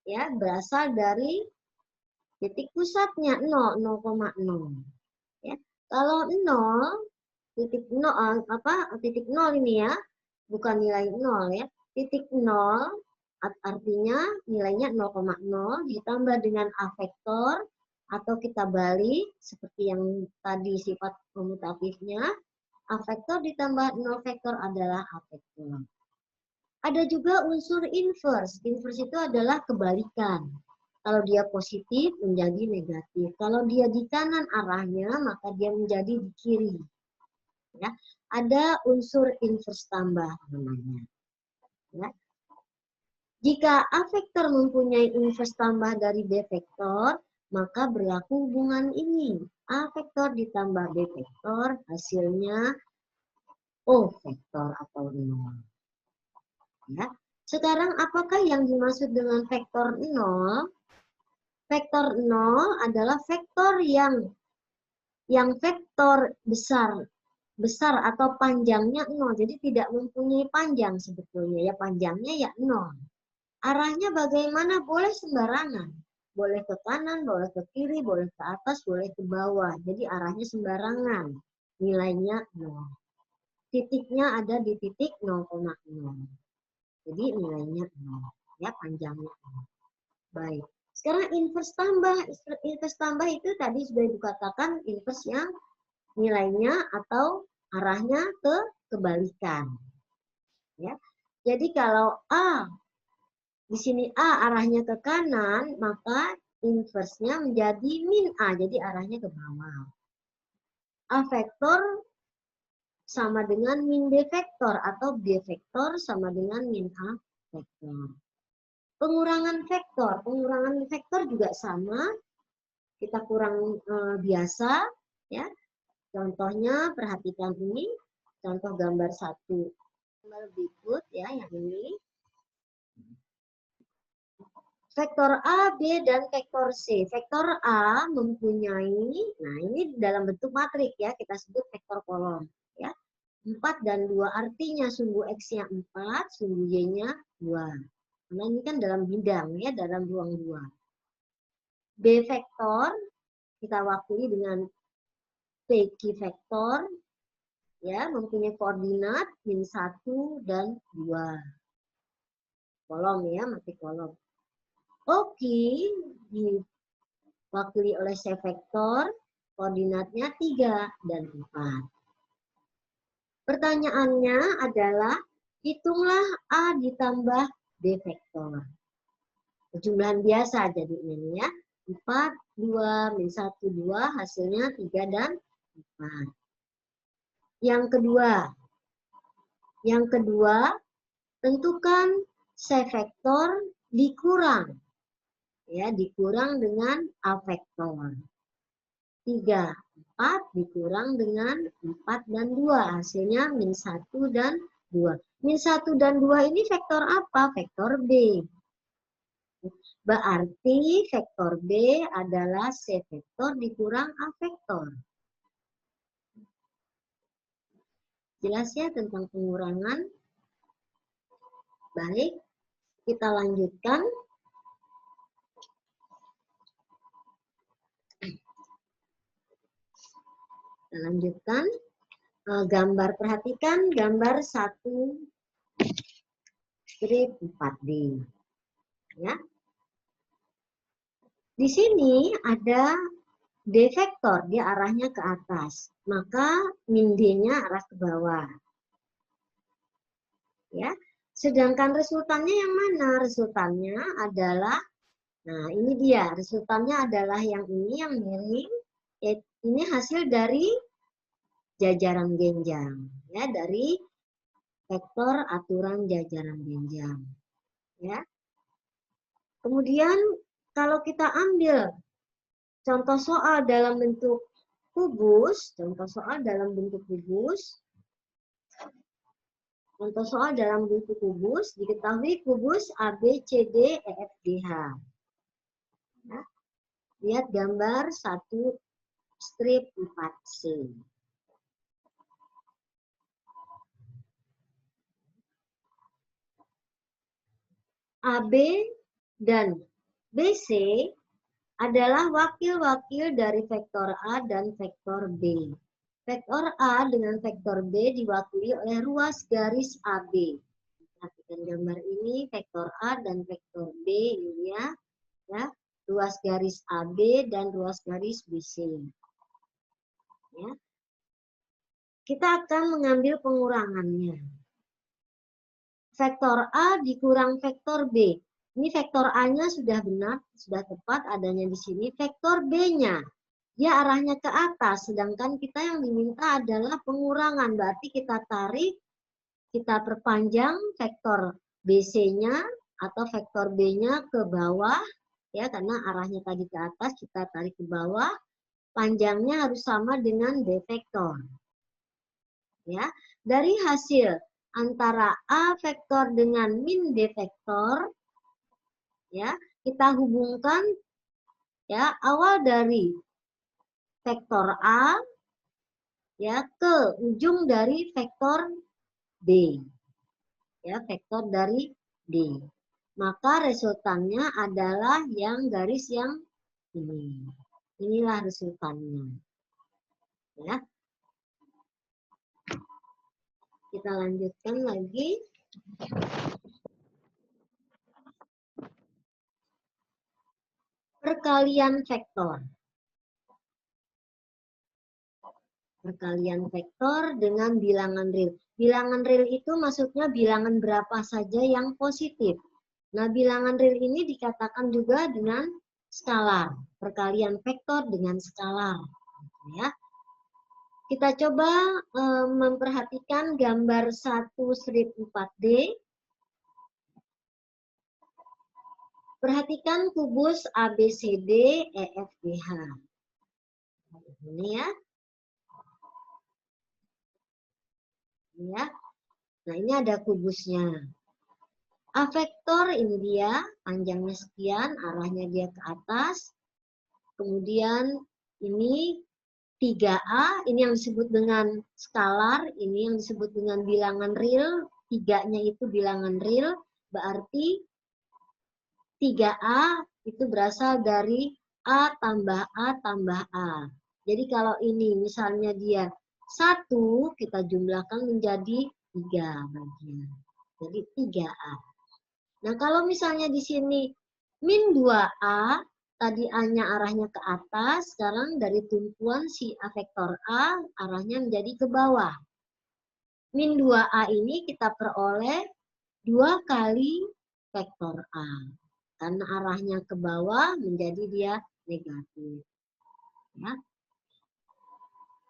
ya berasal dari titik pusatnya 0, 0,0. Ya. Kalau 0 titik 0 titik 0 ini ya, bukan nilai 0 ya. Titik 0 artinya nilainya 0,0 ditambah dengan A vektor atau kita balik seperti yang tadi sifat komutatifnya, A vektor ditambah 0 vektor adalah A vektor. Ada juga unsur inverse. Inverse itu adalah kebalikan. Kalau dia positif menjadi negatif. Kalau dia di kanan arahnya maka dia menjadi di kiri. Ya. Ada unsur inverse tambah namanya. Ya. Jika A vektor mempunyai inverse tambah dari B vektor, maka berlaku hubungan ini. A vektor ditambah B vektor, hasilnya O vektor atau 0. Ya. Sekarang apakah yang dimaksud dengan vektor 0? Vektor 0 adalah vektor yang vektor besar atau panjangnya 0. Jadi tidak mempunyai panjang sebetulnya. Ya panjangnya ya 0. Arahnya bagaimana? Boleh sembarangan. Boleh ke kanan, boleh ke kiri, boleh ke atas, boleh ke bawah. Jadi arahnya sembarangan. Nilainya 0. Titiknya ada di titik 0,0. Jadi nilainya 0. Ya, panjangnya 0. Baik. Sekarang inverse tambah. Inverse tambah itu tadi sudah dikatakan inverse yang nilainya atau arahnya ke kebalikan. Ya. Jadi kalau A di sini A arahnya ke kanan, maka inverse-nya menjadi min A, jadi arahnya ke bawah. A vektor sama dengan min B vektor, atau B vektor sama dengan min A vektor. Pengurangan vektor juga sama, kita kurang biasa, ya. Contohnya, perhatikan ini, contoh gambar 1. Gambar berikut, ya, yang ini. Vektor A, B, dan vektor C. Vektor A mempunyai, nah ini dalam bentuk matrik ya, kita sebut vektor kolom. Ya. 4 dan 2 artinya sumbu X-nya 4, sumbu Y-nya 2. Karena ini kan dalam bidang ya, dalam ruang 2. B vektor kita wakili dengan PQ vektor, ya, mempunyai koordinat min 1 dan 2. Kolom ya, matrik kolom. Oke, diwakili oleh C vektor, koordinatnya 3 dan 4. Pertanyaannya adalah, hitunglah A ditambah B vektor. Perjumlahan biasa jadinya ini ya. 4, 2, min 1, 2, hasilnya 3 dan 4. Yang kedua, tentukan C vektor dikurang. Ya, dikurang dengan A vektor. 3, 4 dikurang dengan 4 dan 2. Hasilnya min 1 dan 2. Min 1 dan 2 ini vektor apa? Vektor B. Berarti vektor B adalah C vektor dikurang A vektor. Jelas ya tentang pengurangan? Baik, kita lanjutkan. Kita lanjutkan gambar, perhatikan gambar 1 strip 4D. Ya. Di sini ada D vektor, dia arahnya ke atas. Maka min D-nya arah ke bawah. Ya. Sedangkan resultannya yang mana? Resultannya adalah, nah ini dia, resultannya adalah yang ini yang miring. Ini hasil dari jajaran genjang, ya, dari vektor aturan jajaran genjang, ya. Kemudian kalau kita ambil contoh soal dalam bentuk kubus, diketahui kubus ABCDEFGH. Ya. Lihat gambar 1 strip 4C. AB dan BC adalah wakil-wakil dari vektor A dan vektor B. Vektor A dengan vektor B diwakili oleh ruas garis AB. Perhatikan gambar ini, vektor A dan vektor B ini ya, ruas garis AB dan ruas garis BC. Ya. Kita akan mengambil pengurangannya. Vektor A dikurang vektor B. Ini vektor A-nya sudah benar, sudah tepat adanya di sini. Vektor B-nya, dia arahnya ke atas, sedangkan kita yang diminta adalah pengurangan. Berarti kita tarik, kita perpanjang vektor BC-nya atau vektor B-nya ke bawah, ya, karena arahnya tadi ke atas, kita tarik ke bawah. Panjangnya harus sama dengan B vektor. Ya, dari hasil antara A vektor dengan min B vektor, ya, kita hubungkan, ya, awal dari vektor A, ya, ke ujung dari vektor B, ya, vektor dari D. Maka resultannya adalah yang garis yang ini. Inilah resultannya. Ya. Kita lanjutkan lagi. Perkalian vektor. Perkalian vektor dengan bilangan real. Bilangan real itu maksudnya bilangan berapa saja yang positif. Nah, bilangan real ini dikatakan juga dengan skalar. Perkalian vektor dengan skalar. Ya. Kita coba memperhatikan gambar 1 strip 4D. Perhatikan kubus ABCD EFGH. Ini ya. Ya. Nah, ini ada kubusnya. A vektor ini dia, panjangnya sekian, arahnya dia ke atas. Kemudian ini 3A, ini yang disebut dengan skalar, ini yang disebut dengan bilangan real, 3-nya itu bilangan real, berarti 3A itu berasal dari A tambah A tambah A. Jadi kalau ini misalnya dia 1, kita jumlahkan menjadi 3 bagian. Jadi 3A. Nah, kalau misalnya di sini min 2A, tadi A-nya arahnya ke atas, sekarang dari tumpuan si A vektor A, arahnya menjadi ke bawah. Min 2A ini kita peroleh 2 kali vektor A. Karena arahnya ke bawah, menjadi dia negatif. Ya.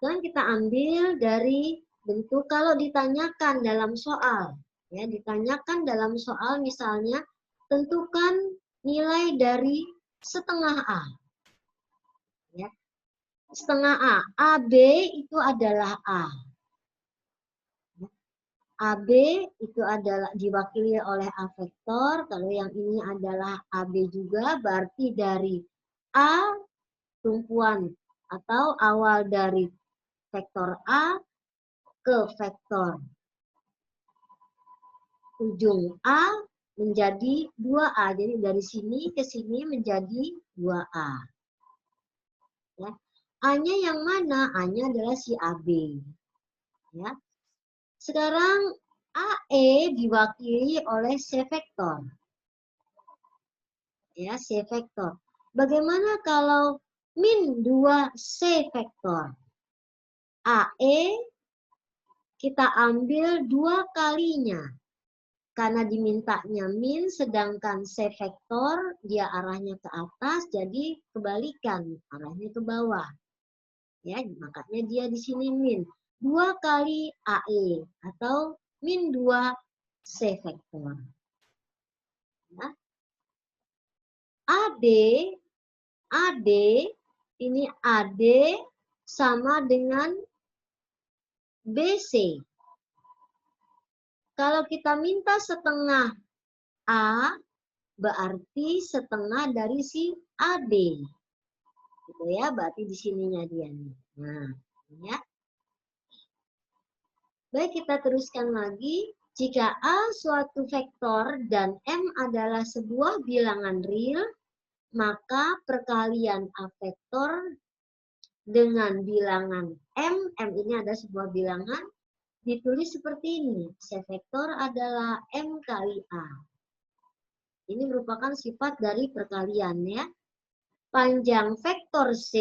Dan kita ambil dari bentuk kalau ditanyakan dalam soal. Ya, ditanyakan dalam soal misalnya, tentukan nilai dari setengah A. Ya. Setengah A. AB itu adalah A. AB itu adalah diwakili oleh A vektor. Kalau yang ini adalah AB juga, berarti dari A tumpuan atau awal dari vektor A ke vektor ujung A menjadi 2A. Jadi dari sini ke sini menjadi 2A. Ya. A-nya yang mana? A-nya adalah si AB. Ya. Sekarang AE diwakili oleh C vektor. Ya, C vektor. Bagaimana kalau min 2C vektor? AE kita ambil 2 kalinya. Karena dimintanya min, sedangkan C vektor dia arahnya ke atas, jadi kebalikan, arahnya ke bawah. Ya, makanya dia di sini min 2 kali AE atau min 2 C vektor. Ya. AD ini AD sama dengan BC. Kalau kita minta setengah A, berarti setengah dari si AD. Gitu ya, berarti di sininya dia nih. Nah, ya. Baik, kita teruskan lagi. Jika A suatu vektor dan M adalah sebuah bilangan real, maka perkalian A vektor dengan bilangan M ini ada sebuah bilangan, ditulis seperti ini. C vektor adalah M kali A. Ini merupakan sifat dari perkalian ya. Panjang vektor C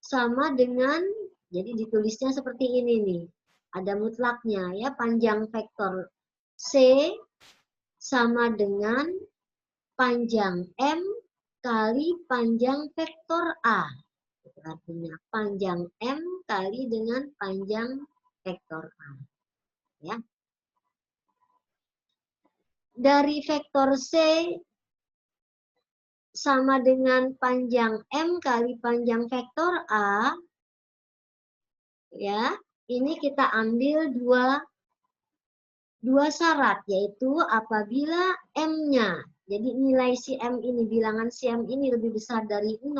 sama dengan, jadi ditulisnya seperti ini nih. Ada mutlaknya ya, panjang vektor C sama dengan panjang M kali panjang vektor A. Itu artinya panjang M kali dengan panjang vektor A. Ya. Dari vektor C sama dengan panjang M kali panjang vektor A, ya, ini kita ambil dua syarat, yaitu apabila M-nya, jadi nilai si M ini, bilangan si M ini lebih besar dari 0,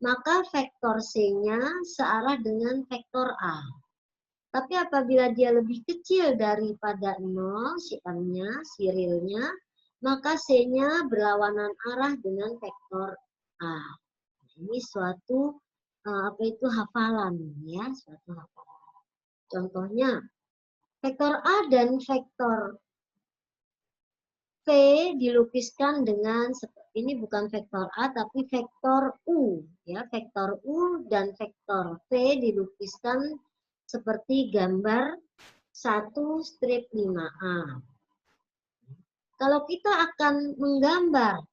maka vektor C-nya searah dengan vektor A. Tapi apabila dia lebih kecil daripada 0, si M-nya, si realnya, maka C-nya berlawanan arah dengan vektor A. Ini suatu hafalan ya, suatu hafalan. Contohnya, vektor A dan vektor V dilukiskan dengan, ini bukan vektor A tapi vektor U ya, vektor U dan vektor V dilukiskan seperti gambar 1/5A. Kalau kita akan menggambar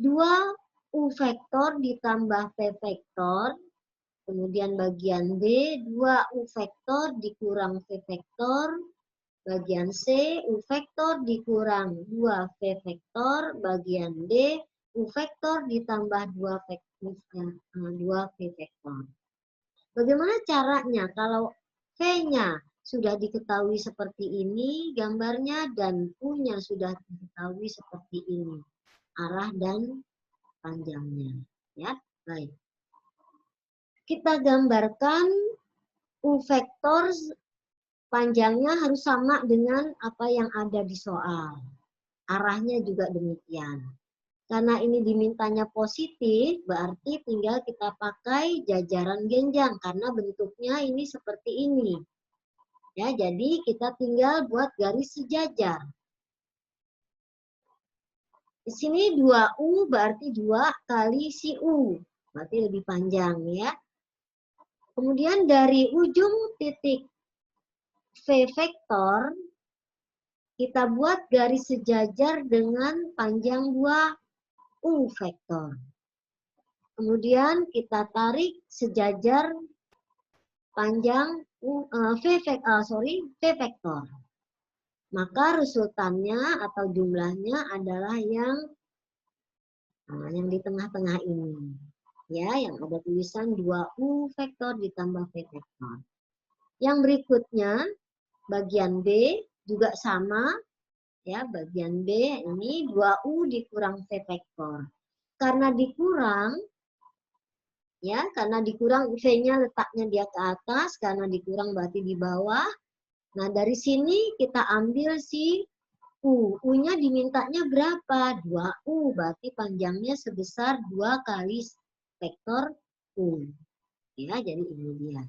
2 U vektor ditambah V vektor, kemudian bagian B 2 U vektor dikurang V vektor, bagian C U vektor dikurang 2 V vektor, bagian D U vektor ditambah 2 V vektor. Bagaimana caranya kalau V-nya sudah diketahui seperti ini gambarnya dan U-nya sudah diketahui seperti ini arah dan panjangnya ya. Baik. Kita gambarkan U vektor panjangnya harus sama dengan apa yang ada di soal. Arahnya juga demikian. Karena ini dimintanya positif, berarti tinggal kita pakai jajaran genjang karena bentuknya ini seperti ini. Ya, jadi kita tinggal buat garis sejajar. Di sini 2U berarti 2 kali si U. Berarti lebih panjang ya. Kemudian dari ujung titik V vektor, kita buat garis sejajar dengan panjang 2 U vektor. Kemudian kita tarik sejajar panjang V vektor. Maka resultannya atau jumlahnya adalah yang di tengah-tengah ini. Ya, yang ada tulisan 2U vektor ditambah V vektor. Yang berikutnya, bagian B juga sama. Ya, bagian B ini 2U dikurang V vektor. Karena dikurang, ya, karena dikurang V-nya letaknya dia ke atas, karena dikurang berarti di bawah. Nah, dari sini kita ambil si U. U-nya dimintanya berapa? 2U, berarti panjangnya sebesar 2 kali vektor U. Ya, jadi ini dia.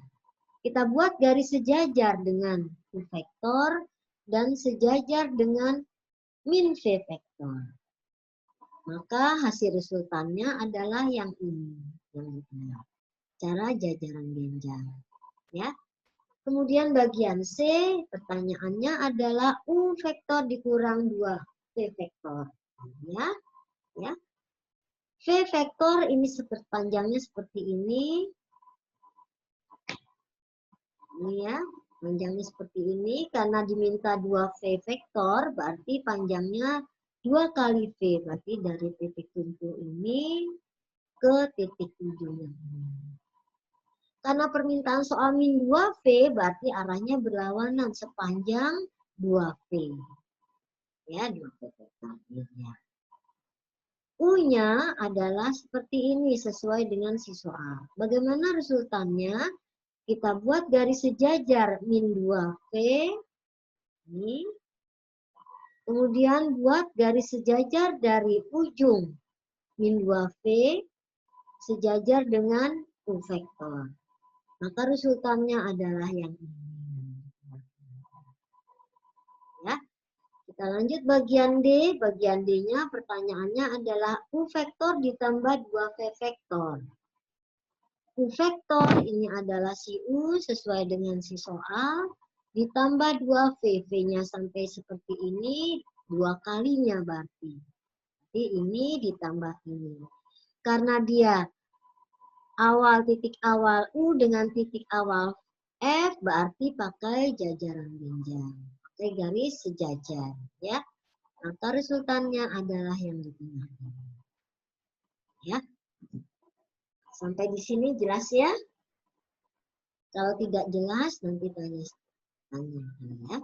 Kita buat garis sejajar dengan U vektor dan sejajar dengan min V vektor. Maka hasil resultannya adalah yang ini, yang ini. Cara jajaran genjang. Ya. Kemudian bagian C, pertanyaannya adalah U vektor dikurang 2 V vektor. Ya. Ya. V vektor ini panjangnya seperti ini. Ini ya, panjangnya seperti ini. Karena diminta 2V vektor, berarti panjangnya 2 kali V. Berarti dari titik kumpul ini ke titik ujungnya. Karena permintaan soal min 2V, berarti arahnya berlawanan sepanjang 2V. Ya, 2V vektor. Ya. U-nya adalah seperti ini sesuai dengan si soal. Bagaimana resultannya? Kita buat garis sejajar min 2V. Ini. Kemudian buat garis sejajar dari ujung min 2V sejajar dengan U vektor. Maka resultannya adalah yang ini. Ya. Kita lanjut bagian D. Bagian D-nya pertanyaannya adalah U vektor ditambah 2V vektor. U vektor ini adalah si U sesuai dengan si soal. Ditambah 2V. V-nya sampai seperti ini. 2 kalinya berarti. Jadi ini ditambah ini. Karena dia titik awal U dengan titik awal F berarti pakai jajaran benjang. Pakai garis sejajar, ya. Maka resultannya adalah yang di tengah ini. Ya. Sampai di sini jelas ya? Kalau tidak jelas nanti tanya ya.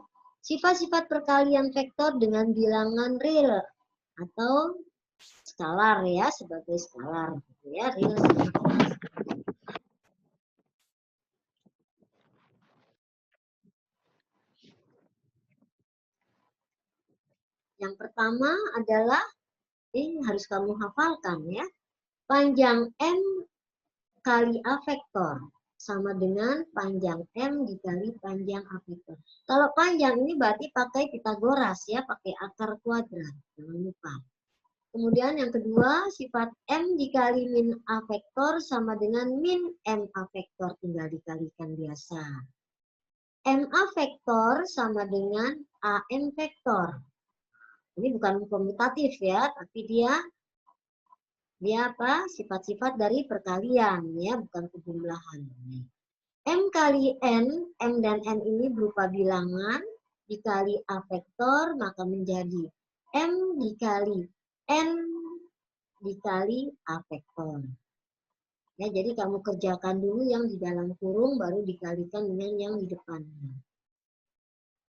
Sifat-sifat perkalian vektor dengan bilangan real atau skalar ya, sebagai skalar gitu ya, real sama yang pertama adalah ini harus kamu hafalkan ya. Panjang M kali A vektor sama dengan panjang M dikali panjang A vektor. Kalau panjang ini berarti pakai Pitagoras ya, pakai akar kuadrat. Jangan lupa. Kemudian yang kedua, sifat M dikali min A vektor sama dengan min M A vektor, tinggal dikalikan biasa. MA vektor sama dengan AM vektor. Ini bukan komutatif ya, tapi dia apa? Sifat-sifat dari perkalian ya, bukan kejumlahan. M kali N, M dan N ini berupa bilangan, dikali A vektor, maka menjadi M dikali N dikali A vektor. Ya, jadi kamu kerjakan dulu yang di dalam kurung, baru dikalikan dengan yang di depannya.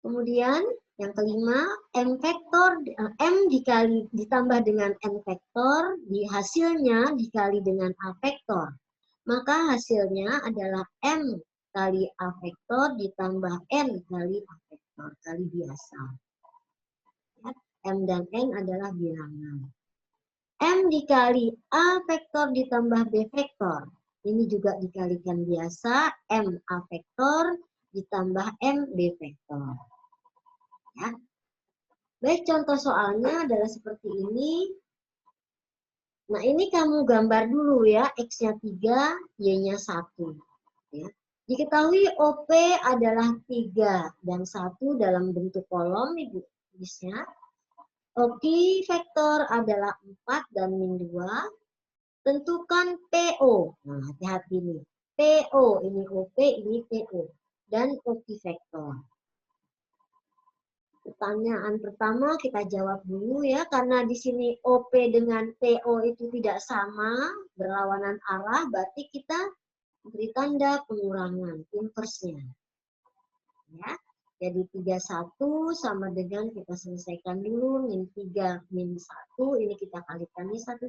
Kemudian yang kelima, M vektor, M dikali ditambah dengan N vektor, hasilnya dikali dengan A vektor. Maka hasilnya adalah M kali A vektor ditambah N kali A vektor, kali biasa. Ya, M dan N adalah bilangan. M dikali A vektor ditambah B vektor. Ini juga dikalikan biasa, M A vektor ditambah M B vektor. Ya. Baik, contoh soalnya adalah seperti ini. Nah, ini kamu gambar dulu ya, X-nya 3, Y-nya 1. Ya. Diketahui OP adalah 3 dan 1 dalam bentuk kolom, Ibu tulisnya. OQ vektor adalah 4 dan min 2. Tentukan PO. Nah, hati-hati nih. PO, ini OP, ini PO. Dan OQ vektor. Pertanyaan pertama kita jawab dulu ya, karena di sini OP dengan PO itu tidak sama, berlawanan arah, berarti kita beri tanda pengurangan, inversnya. Ya, jadi 31 sama dengan kita selesaikan dulu, min 3, min 1, ini kita kalikan ini 1,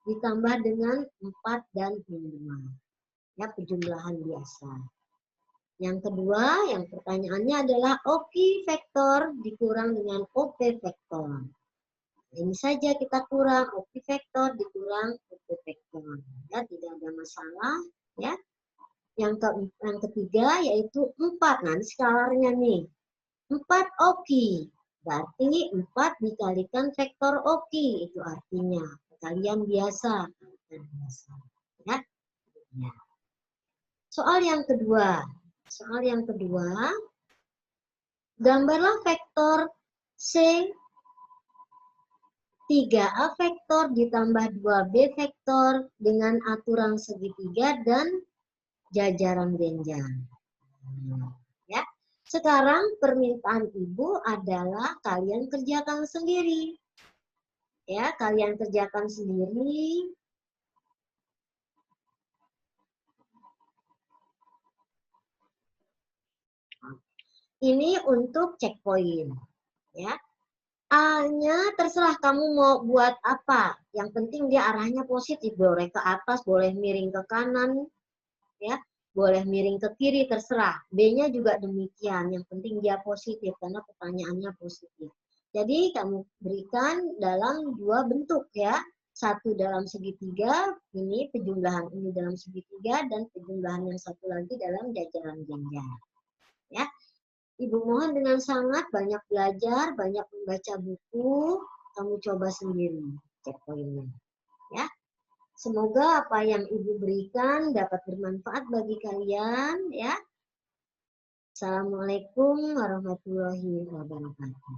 ditambah dengan 4 dan min 2. Ya, penjumlahan biasa. Yang kedua, yang pertanyaannya adalah OQ vektor dikurang dengan OP vektor. Ini saja kita kurang, OQ vektor dikurang OP vektor. Ya, tidak ada masalah. Ya. Yang ketiga yaitu 4. Nah, ini skalarnya nih. 4 OQ. Berarti 4 dikalikan vektor OQ. Itu artinya perkalian biasa. Ya. Ya. Soal yang kedua. Gambarlah vektor C 3A vektor ditambah 2B vektor dengan aturan segitiga dan jajaran benjang. Ya. Sekarang permintaan Ibu adalah kalian kerjakan sendiri. Ya, kalian kerjakan sendiri. Ini untuk checkpoint. Ya. A-nya terserah kamu mau buat apa. Yang penting dia arahnya positif, boleh ke atas, boleh miring ke kanan, ya, boleh miring ke kiri, terserah. B-nya juga demikian, yang penting dia positif karena pertanyaannya positif. Jadi kamu berikan dalam dua bentuk ya, satu dalam segitiga, ini penjumlahan ini dalam segitiga, dan penjumlahan yang satu lagi dalam jajaran ganja. Ya, Ibu mohon dengan sangat banyak belajar, banyak membaca buku, kamu coba sendiri checkpointnya. Ya, semoga apa yang Ibu berikan dapat bermanfaat bagi kalian. Ya, Assalamualaikum warahmatullahi wabarakatuh.